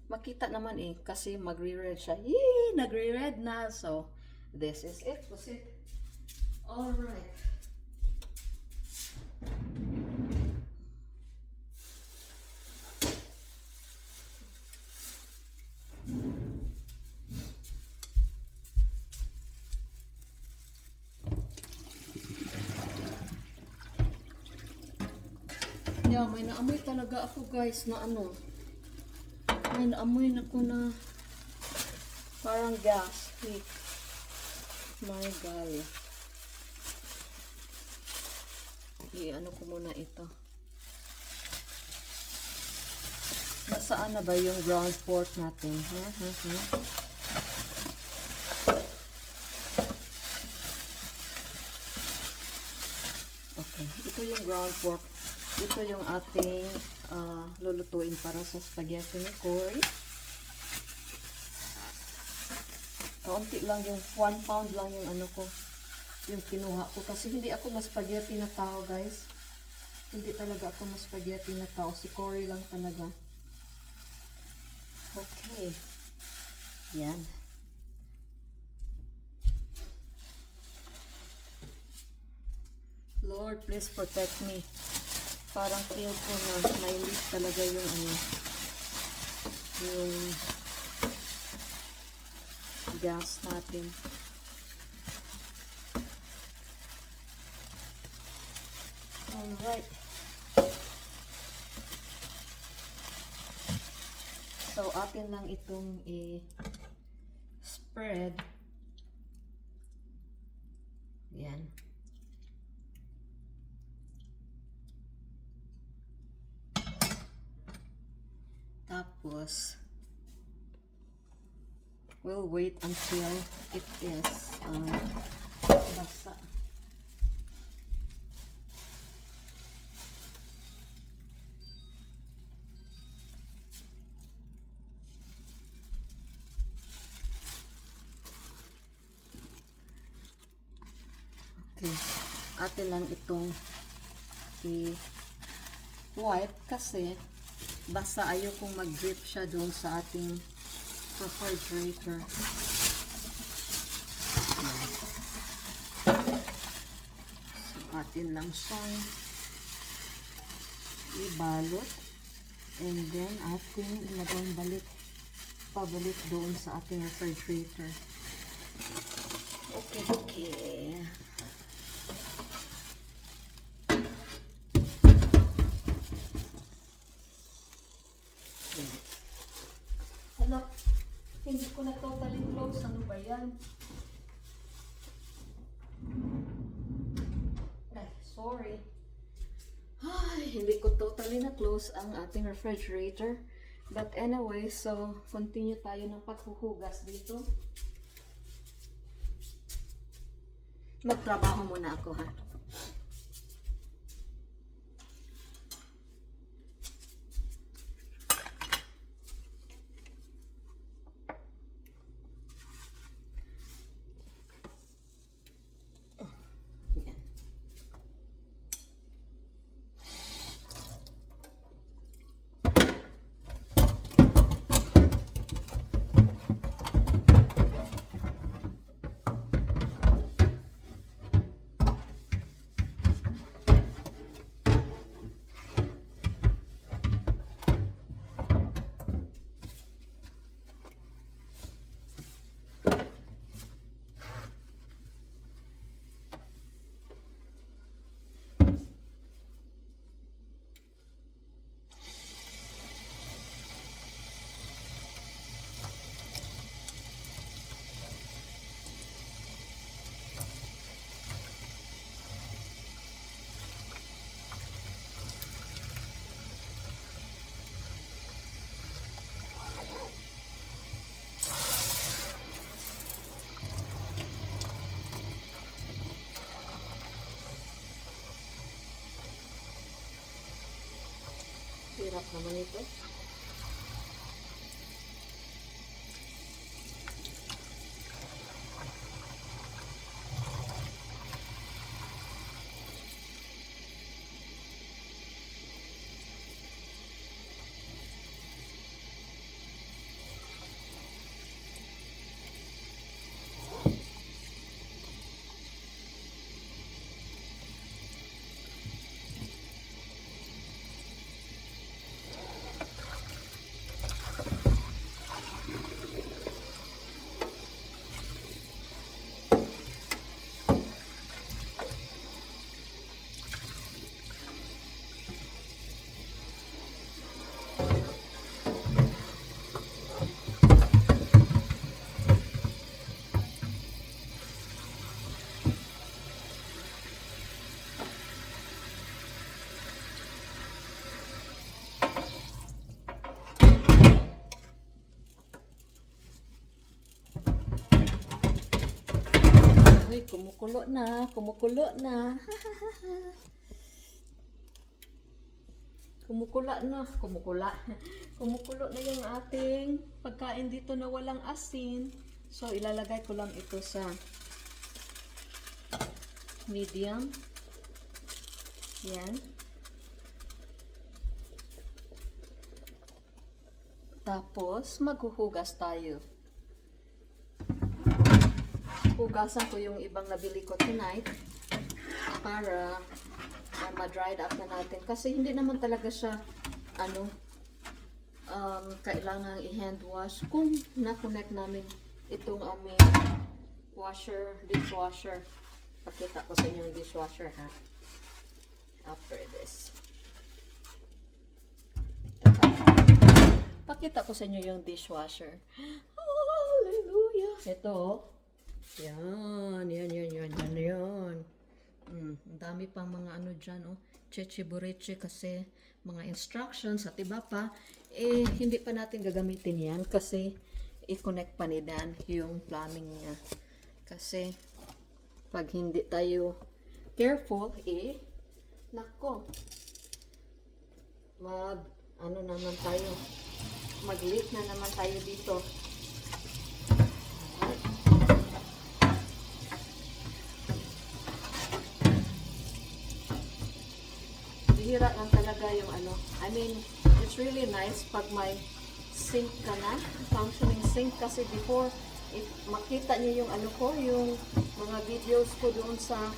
makita naman kasi magre-red siya. Yee! Nagre-red na. So, this is it. Was it? Alright. Yeah, may naamoy talaga ako, guys, na may naamoy na ko na parang gas leak. My God. I-ano ko muna ito. Nasaan na ba yung ground pork natin? Okay, ito yung ground pork. Ito yung ating lulutuin para sa spaghetti ni Cory. Kaunti lang yung 1 pound lang yung yung kinuha ko. Kasi hindi ako mas spaghetti na tao, guys. Hindi talaga ako mas spaghetti na tao. Si Cory lang talaga. Okay. Yan. Lord, please protect me. Parang feel ko na may leak talaga yung yung gas natin. Alright. So, atin lang itong i-spread. Yan. Tapos, we'll wait until it is basa. Okay. Atin lang itong i-wipe kasi basta ayokong mag-drip siya doon sa ating refrigerator. So, atin lang siyang ibalot and then atin ilagay pabalik doon sa ating refrigerator. Okay, okay. Hala, hindi ko na totally close. Ano ba yan? Ay, sorry. Ay, hindi ko totally na close ang ating refrigerator. But anyway, so continue tayo ng paghuhugas dito. Magtrabaho muna ako, ha? Hirap naman ito. Uy, kumukulo na, kumukulo na. Kumukula na, kumukulo na yung ating pagkain dito na walang asin. So, ilalagay ko lang ito sa medium. Yan. Tapos, maghuhugas tayo. Hugasan ko yung ibang nabili ko tonight para ma-dried up na natin. Kasi hindi naman talaga siya, kailangan i-hand wash. Kung na-connect namin itong aming dishwasher. Pakita ko sa inyo yung dishwasher, ha. after this. Pakita ko sa inyo yung dishwasher. Hallelujah! Ito, oh. Yan. Ang dami pang mga ano dyan, oh. Cheche bureche kasi mga instructions at iba pa. Hindi pa natin gagamitin yan kasi i-connect pa ni Dan yung plumbing niya. Kasi pag hindi tayo careful, nako, mag-leak na naman tayo dito. Bihira lang talaga yung it's really nice pag may sink ka na, functioning sink, kasi before, if makita niyo yung yung mga videos ko doon sa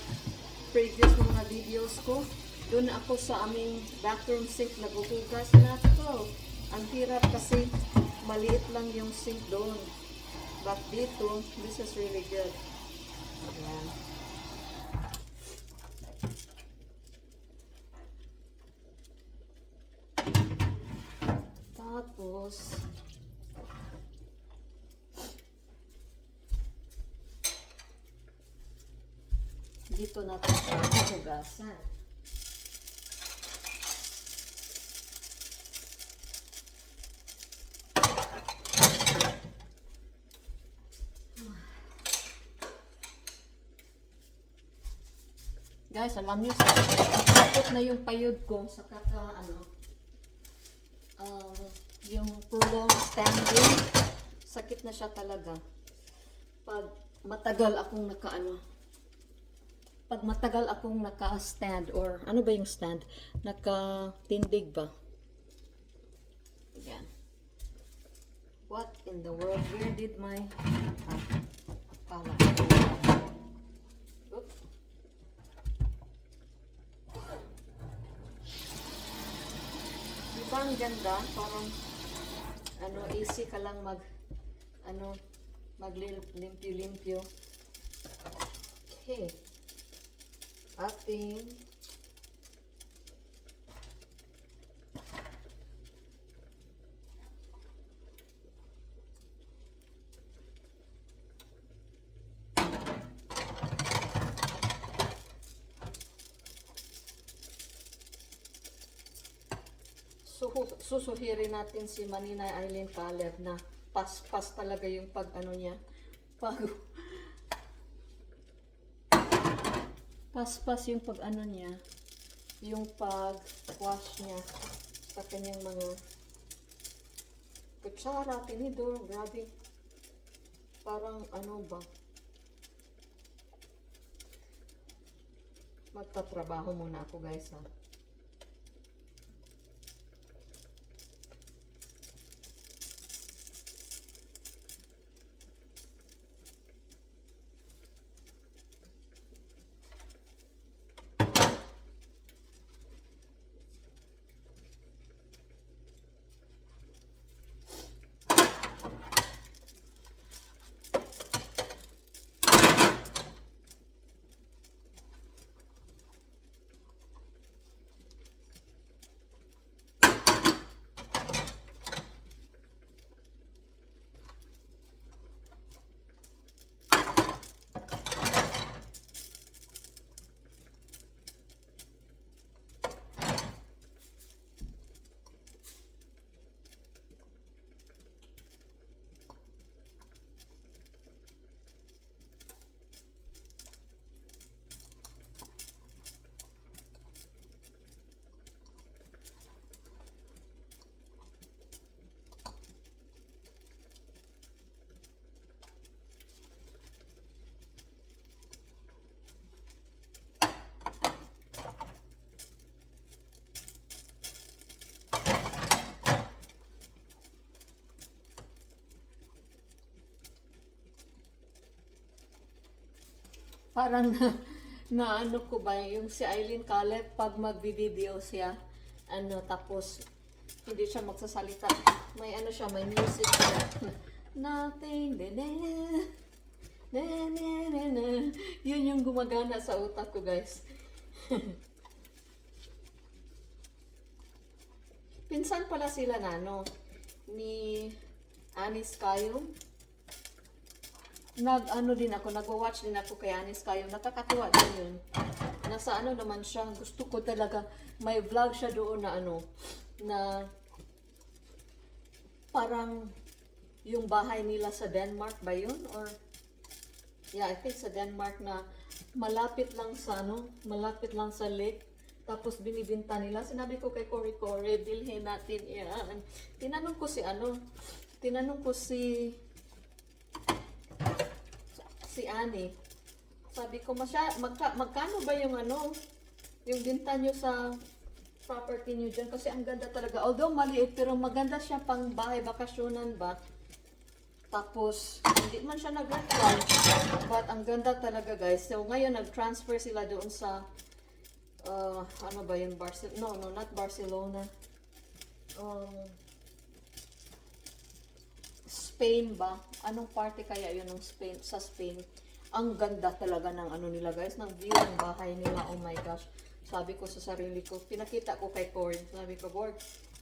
previous mga videos ko, doon ako sa aming bathroom sink naghuhugas na ako. Ang hirap kasi maliit lang yung sink doon. But dito, this is really good. Ayan. Tapos, dito natin siya hugasan. Guys, alam niyo, sakit na yung payod ko sa yung prolonged standing. Sakit na siya talaga. Pag matagal akong naka-stand, or ano ba yung stand? Nakatindig ba? Yan. What in the world? Where did my pala? Oops. Diba ang ganda? Parang easy ka lang maglimpyo-limpyo. Okay. Ating susuhirin natin si Maninay Eileen Caleb na pas-pas talaga yung niya. Pas-pas yung niya. Yung pag-wash niya sa kanyang mga kutsara, tinidor, grabe. Parang ba? Magtatrabaho muna ako, guys, ha. Parang na ano ko ba, yung si Eileen Caleb, pag magbi-video siya, tapos hindi siya magsasalita. May siya, may music siya. Nothing, yun yung gumagana sa utak ko, guys. Pinsan pala sila na, no, ni Anis Kayong. Nag-ano din ako, nag-watch din ako kay Anis Kayong. Nakakatuwa din yun. Nasa ano naman siya, gusto ko talaga, may vlog siya doon na ano, na parang yung bahay nila sa Denmark ba yun? Or, yeah, I think sa Denmark na malapit lang sa ano, malapit lang sa lake. Tapos binibinta nila. Sinabi ko kay Cory, bilhin natin yan. Tinanong ko si ano, tinanong ko si Annie. Sabi ko, magkano ba yung ano, yung binta nyo sa property nyo dyan? Kasi ang ganda talaga. Although maliit, pero maganda siya pang bahay, bakasyonan ba? Tapos, hindi man siya nag-reply. But ang ganda talaga, guys. So, ngayon, nag-transfer sila doon sa ano ba yung Barcelona? No, not Barcelona. Spain ba? Anong party kaya yun ng Spain? Sa Spain. Ang ganda talaga ng ano nila, guys. Ng view ng bahay nila. Oh my gosh. Sabi ko sa sarili ko. Pinakita ko kay Cord. Sabi ko, Borg,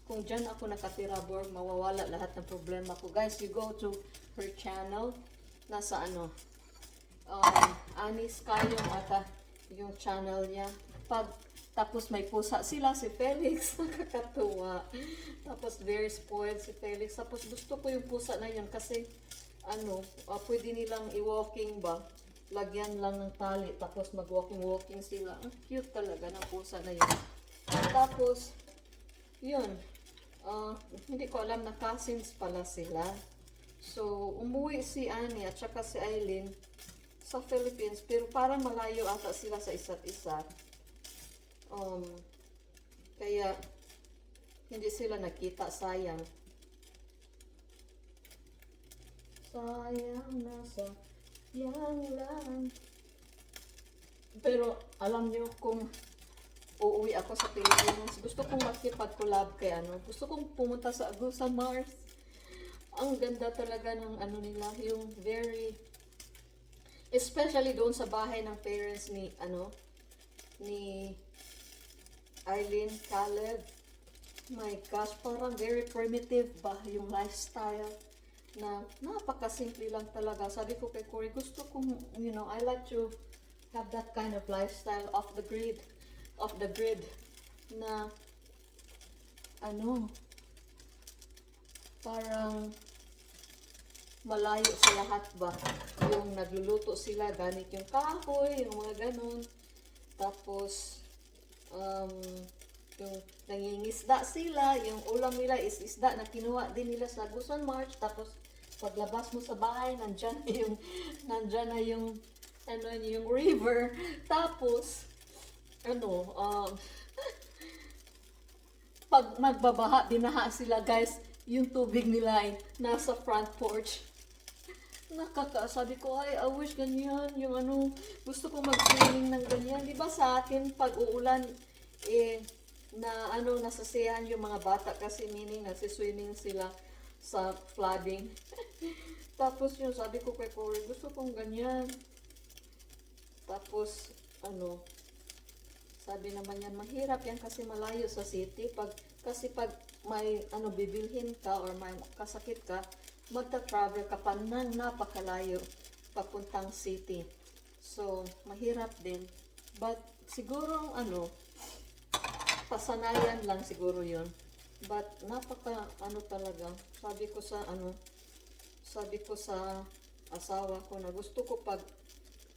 kung dyan ako nakatira, Borg, mawawala lahat ng problema ko. Guys, you go to her channel. Nasa ano? Anis Kayong ata yung channel niya. Tapos may pusa sila, si Felix, nakakatuwa. Tapos very spoiled si Felix. Tapos gusto ko yung pusa na yun kasi ano, pwede nilang i-walking ba? Lagyan lang ng tali, tapos mag-walking sila. Ang cute talaga ng pusa na yun. Tapos, yun, hindi ko alam na cousins pala sila. So, umuwi si Annie at saka si Eileen sa Philippines, pero parang malayo ata sila sa isa't isa. Kaya hindi sila nakita, sayang. Sayang na sayang lang. Pero alam niyo kung uuwi ako sa Pilipinas, gusto kong makipag-collab kay ano. Gusto kong pumunta sa Agusa Mars. Ang ganda talaga ng ano nila, yung very, especially doon sa bahay ng parents ni ano, ni Eileen, Caleb. My gosh, parang very primitive ba yung lifestyle na napakasimple lang talaga. Sabi ko kay Cory, gusto kong, you know, I like to have that kind of lifestyle off the grid na ano, parang malayo sa lahat ba. Yung nagluluto sila, ganit yung kahoy, yung mga ganun. Tapos, yung nangingisda sila, yung ulam nila is isda na kinuha din nila sa Agusan March. Tapos, paglabas mo sa bahay, nandyan na yung, ano, yung river. Tapos, ano, pag magbabaha, binaha sila, guys, yung tubig nila ay nasa front porch. Sabi ko, ay, I wish ganyan, yung ano, gusto ko mag-swimming ng ganyan. Di ba sa atin, pag uulan, na ano, nasasiyahan yung mga bata kasi meaning nagsiswimming sila sa flooding. Tapos yung sabi ko kay Cory, gusto kong ganyan. Tapos, ano, sabi naman yan, mahirap yan kasi malayo sa city. Kasi pag may ano, bibilhin ka or may kasakit ka, magta-travel ka pa ng napakalayo papuntang city. So, mahirap din. But, siguro, ano, pasanayan lang siguro yun. But, ano talaga, sabi ko sa asawa ko na gusto ko pag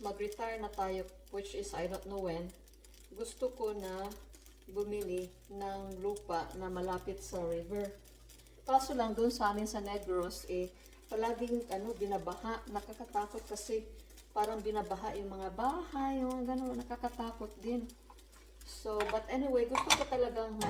mag-retire na tayo, which is I don't know when, gusto ko na bumili ng lupa na malapit sa river. Kaso lang doon sa amin sa Negros, palaging ano, binabaha. Nakakatakot kasi parang binabaha yung mga bahay, yung gano'n, nakakatakot din. So, but anyway, gusto ko talagang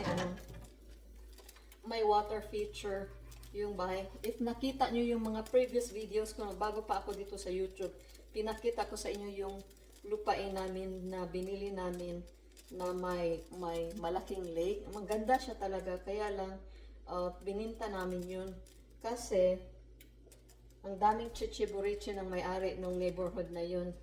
may water feature yung bahay. If nakita nyo yung mga previous videos ko, bago pa ako dito sa YouTube, pinakita ko sa inyo yung lupain namin na binili namin na may malaking lake. Maganda siya talaga, kaya lang bininta namin yun kasi ang daming chichiburichi ng may-ari ng neighborhood na yun.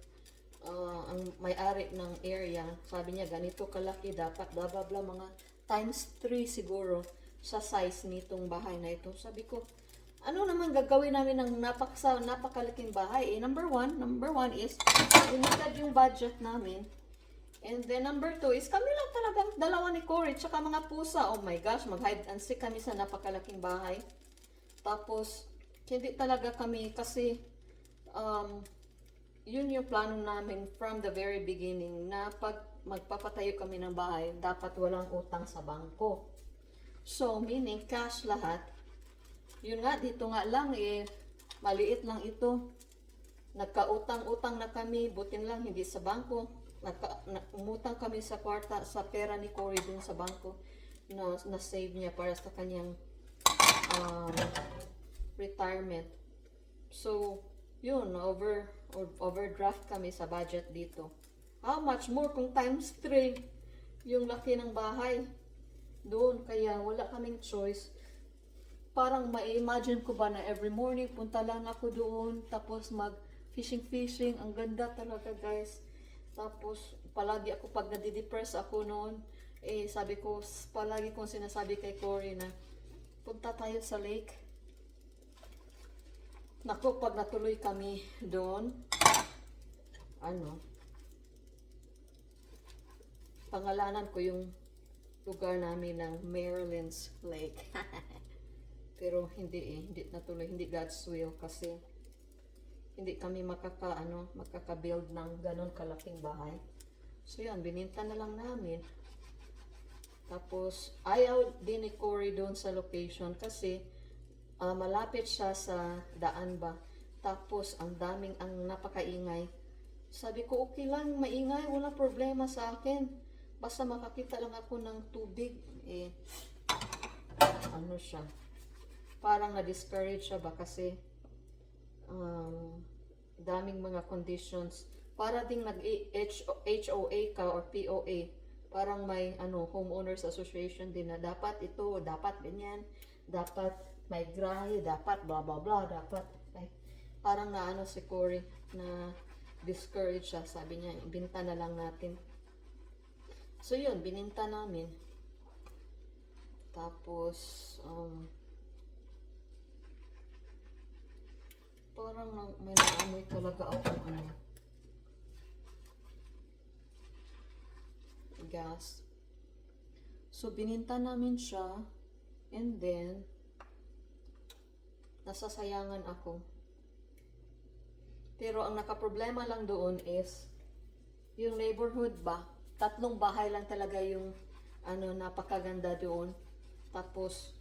Ang may-ari ng area, sabi niya ganito kalaki dapat, bla bla bla, mga times 3 siguro. sa size nitong bahay na ito. Sabi ko, ano naman gagawin namin ng napakalaking bahay? Number one is, limited yung budget namin. And then number 2 is, kami lang talagang dalawa ni Cory, tsaka mga pusa. Oh my gosh, mag-hide and seek kami sa napakalaking bahay. Tapos, hindi talaga kami kasi, yun yung plano namin from the very beginning, na pag magpapatayo kami ng bahay, dapat walang utang sa bangko. So, meaning cash lahat. Yun nga, dito nga lang maliit lang ito. Nagkautang-utang na kami, butin lang hindi sa bangko. Umutang kami sa kwarta, sa pera ni Cory dun sa bangko na save niya para sa kanyang retirement. So, yun, overdraft kami sa budget dito. How much more kung times 3 yung laki ng bahay doon, kaya wala kaming choice. Parang ma-imagine ko ba na every morning punta lang ako doon, tapos mag fishing, ang ganda talaga guys. Tapos palagi ako pag nadidepress ako noon, sabi ko, palagi kong sinasabi kay Cory na punta tayo sa lake. Naku, pag natuloy kami doon, pangalanan ko yung lugar namin ng Maryland's Lake. Pero hindi natuloy, hindi God's will kasi hindi kami makaka-build ng ganon kalaking bahay. So yan, bininta na lang namin. Tapos ayaw din ni Cory doon sa location kasi malapit siya sa daan ba. Tapos ang napakaingay. Sabi ko, okay lang, maingay, walang problema sa akin. Basta makakita lang ako ng tubig. Siya. Parang na-discourage siya ba kasi daming mga conditions. Para ding nag-HOA ka or POA. Parang may homeowners association din na dapat ito, dapat ganyan, dapat may grahe, dapat blah blah blah, dapat parang si Cory na discourage siya. Sabi niya, ibinta na lang natin. So yun, bininta namin. Tapos parang may naamoy talaga ako gas. So bininta namin siya, and then nasasayangan ako. Pero ang nakaproblema lang doon is yung neighborhood ba. 3 bahay lang talaga yung napakaganda doon. Tapos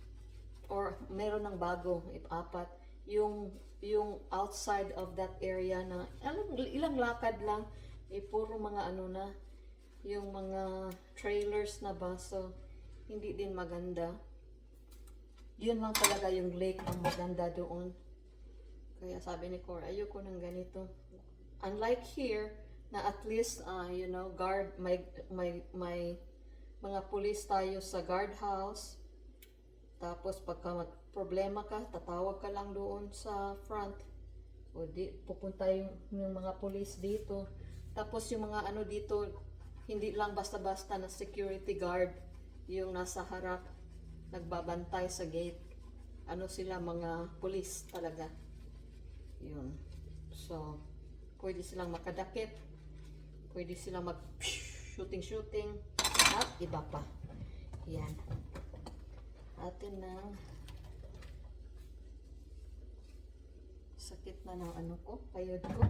or meron ng bago, 4. Yung outside of that area na ilang lakad lang, puro mga yung mga trailers na ba, so hindi din maganda. Yun lang talaga yung lake ang maganda doon. Kaya sabi ni Cory, ayoko ng ganito. Unlike here, na at least, guard, may mga police tayo sa guardhouse. Tapos pagka problema ka, tatawag ka lang doon sa front. O pupunta yung mga police dito. Tapos yung mga dito, hindi lang basta-basta na security guard yung nasa harap, nagbabantay sa gate. Sila, mga police talaga. Yun. So, pwede silang makadakip. Pwede silang mag-shooting. At iba pa. Yan. Atin ng sakit na ng kayod ko.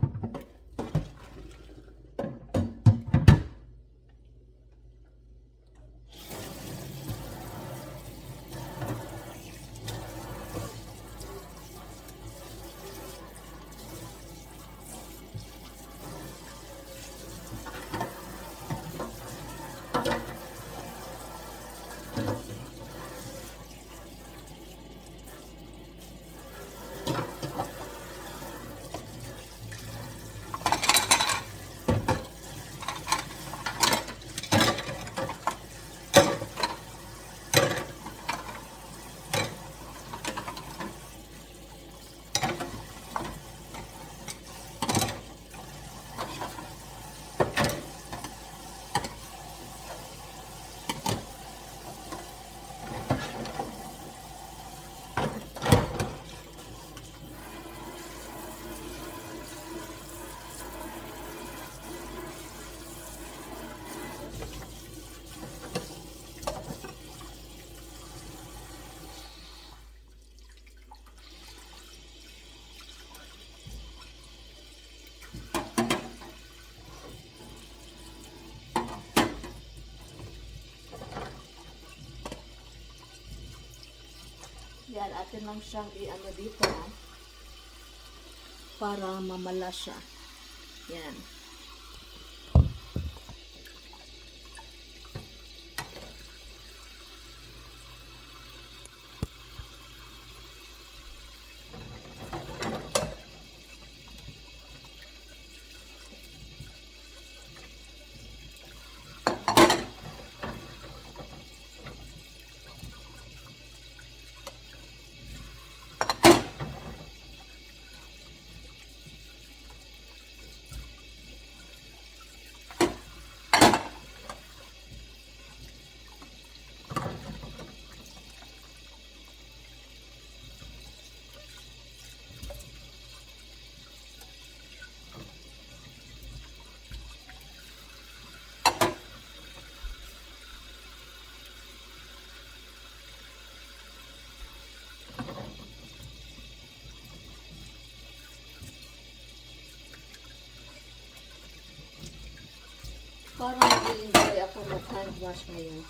atin lang siyang i-ano dito, para mamala siya. Yan. Parang nag-enjoy ako mag-hand wash ngayon.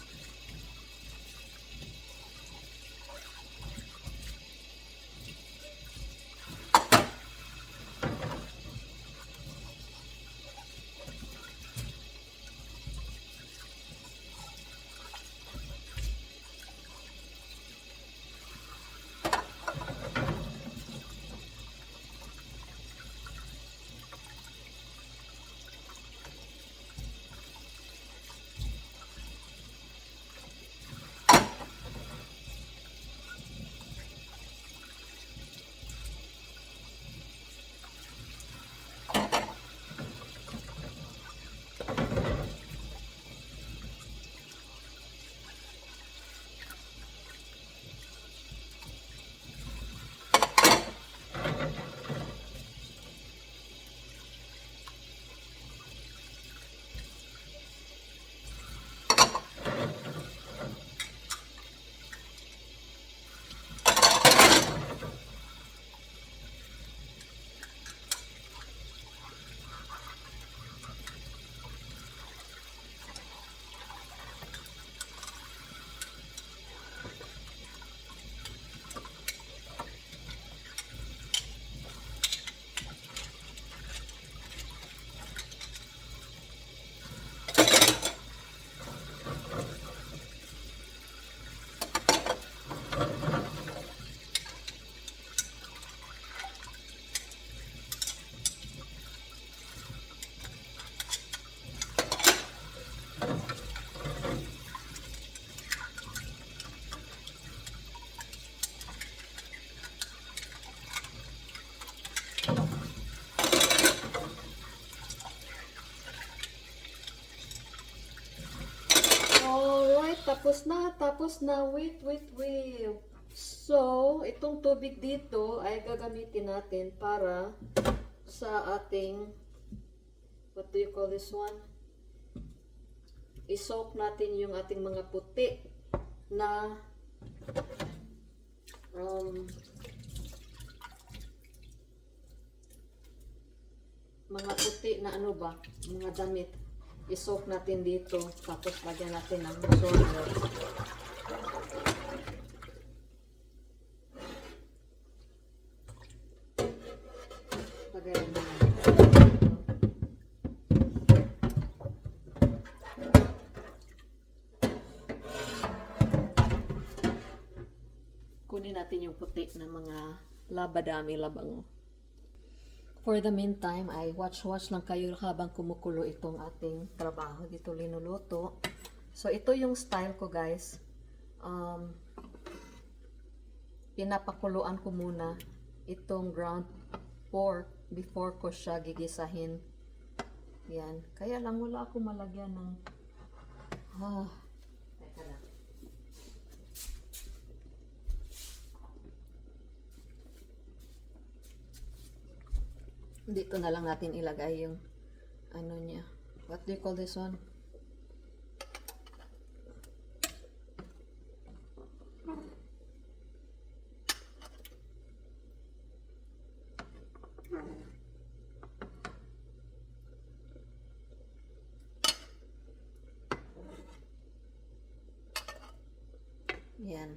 Alright, tapos na. Wait. So, itong tubig dito ay gagamitin natin para sa ating, what do you call this one? I-soak natin yung ating mga puti na ano ba, mga damit. I-soak natin dito, tapos lagyan natin ng solder. Lagyan natin. Kunin natin yung puti ng mga labadami labango. For the meantime, ay watch lang kayo habang kumukulo itong ating trabaho. Dito linuluto. So, ito yung style ko, guys. Pinapakuluan ko muna itong ground pork before ko siya gigisahin. Yan. Kaya lang wala akong malagyan ng teka lang. Dito na lang natin ilagay yung ano niya. What do you call this one? Yan.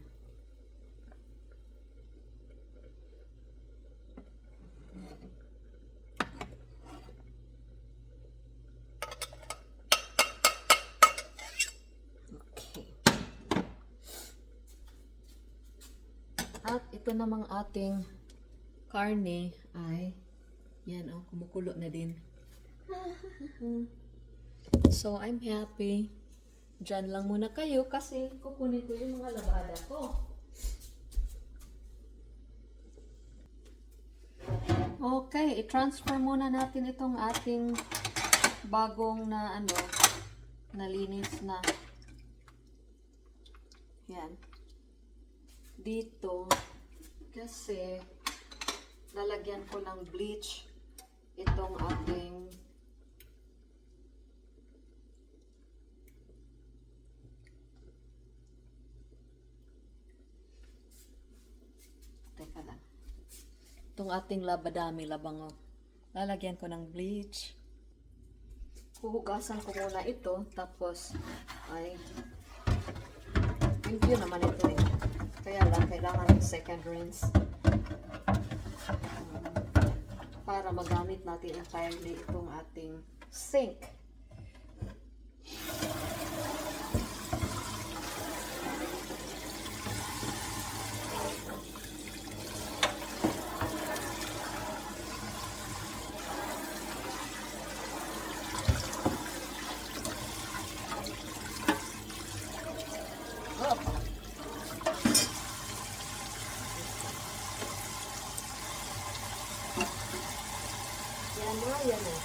ito namang ating karne ay, yan oh, kumukulo na din. So, I'm happy. Diyan lang muna kayo kasi kukunin ko yung mga labada ko. Okay, i-transfer muna natin itong ating bagong na ano, nalinis na. Yan. Dito, kasi lalagyan ko ng bleach itong ating teka lang. Itong ating labadami labango. Lalagyan ko ng bleach. Huhugasan ko muna ito. Tapos, ay, review naman ito eh. Kaya lang, kailangan ng second rinse. Para magamit natin entirely itong ating sink. Yan na, yan na.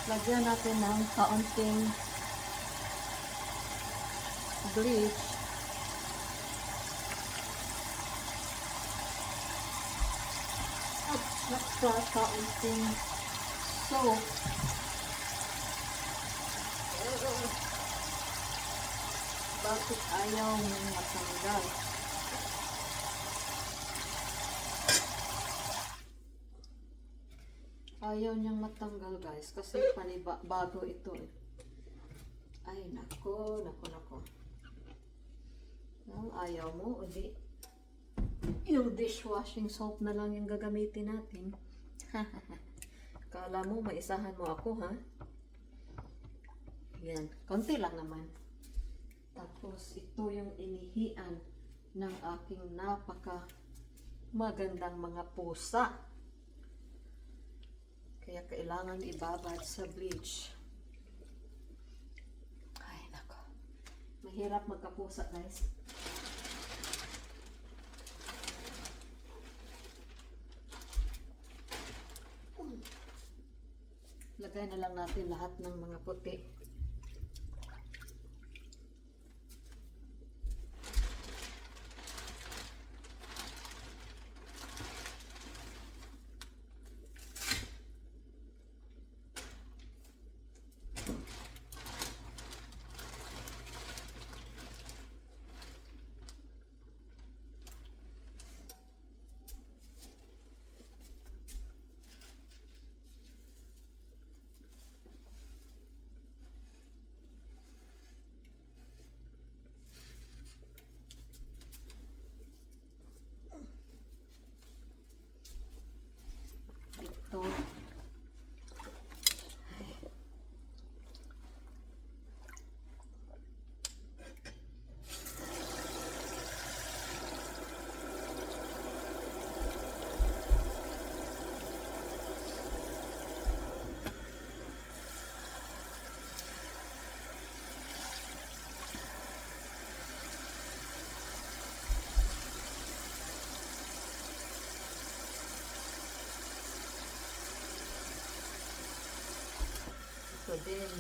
Lagyan natin ng kaunting bleach. At saka kaunting soap. Bakit ayaw mong matanggal? Ayaw niyang matanggal guys kasi bago ito eh. Ay nako, nako, nako. Well, ayaw mo, uli. Yung dishwashing soap na lang yung gagamitin natin. Kala mo, maisahan mo ako ha? Yan, konti lang naman. Tapos ito yung inihian ng aking napaka magandang mga pusa. Kaya kailangan ibabad sa bleach. Ay, nako. Mahirap magkapusa, guys. Lagay na lang natin lahat ng mga puti. Ito. Ito din.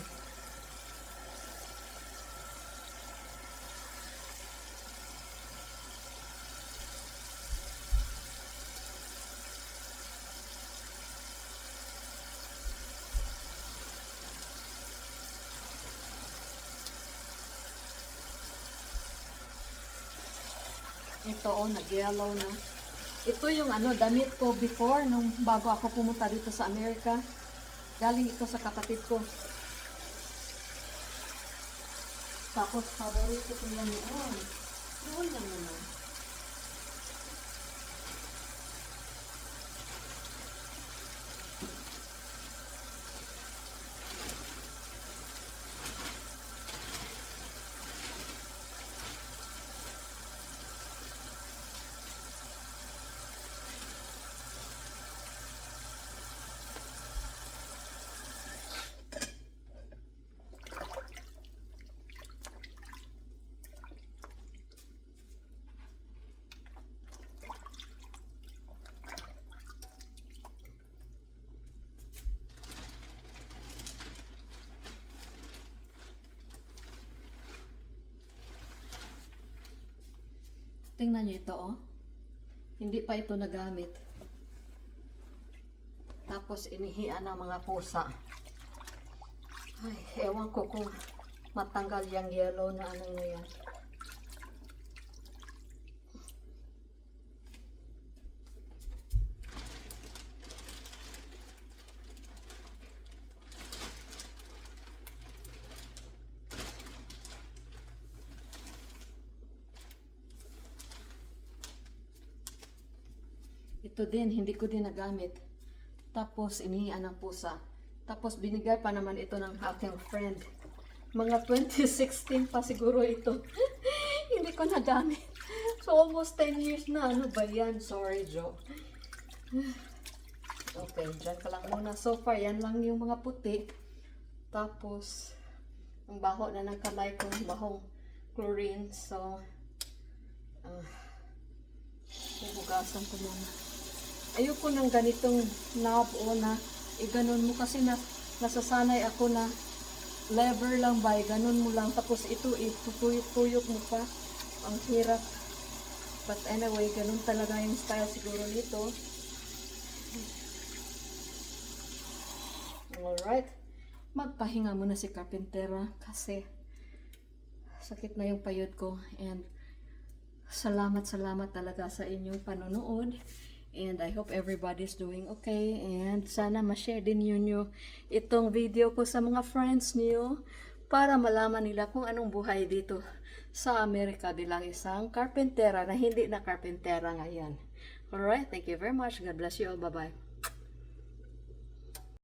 Ito oh, nag-yellow na. Ito yung ano, damit ko before, nung bago ako pumunta dito sa Amerika. Galing ito sa kapatid ko. Tapos, paborito ko yan noon. Noon lang naman. Tingnan nyo ito, oh. Hindi pa ito nagamit. Tapos, inihian ng mga pusa. Ay, ewan ko kung matanggal yung yellow na ano na yan. Ito din, hindi ko din nagamit. Tapos, inihian ng pusa. Tapos, binigay pa naman ito ng aking friend. Mga 2016 pa siguro ito. Hindi ko nagamit. So, almost 10 years na. Ano ba yan? Sorry, Joe. Okay, dyan ka lang muna. So far, yan lang yung mga puti. Tapos, ang baho na ng kamay ko, bahong chlorine. So, huhugasan ko muna. Ayoko ng ganitong knob o na iganon mo kasi nasasanay ako na lever lang ba, ganon mo lang. Tapos ito, itutuyok-tuyok mo pa. Ang hirap. But anyway, ganun talaga yung style siguro nito. Alright. Magpahinga muna si Carpintera kasi sakit na yung payod ko. And salamat talaga sa inyong panonood. And I hope everybody's doing okay. And sana ma-share din nyo itong video ko sa mga friends niyo para malaman nila kung anong buhay dito sa Amerika bilang isang carpentera na hindi na carpentera ngayon. Alright, thank you very much. God bless you all. Bye-bye.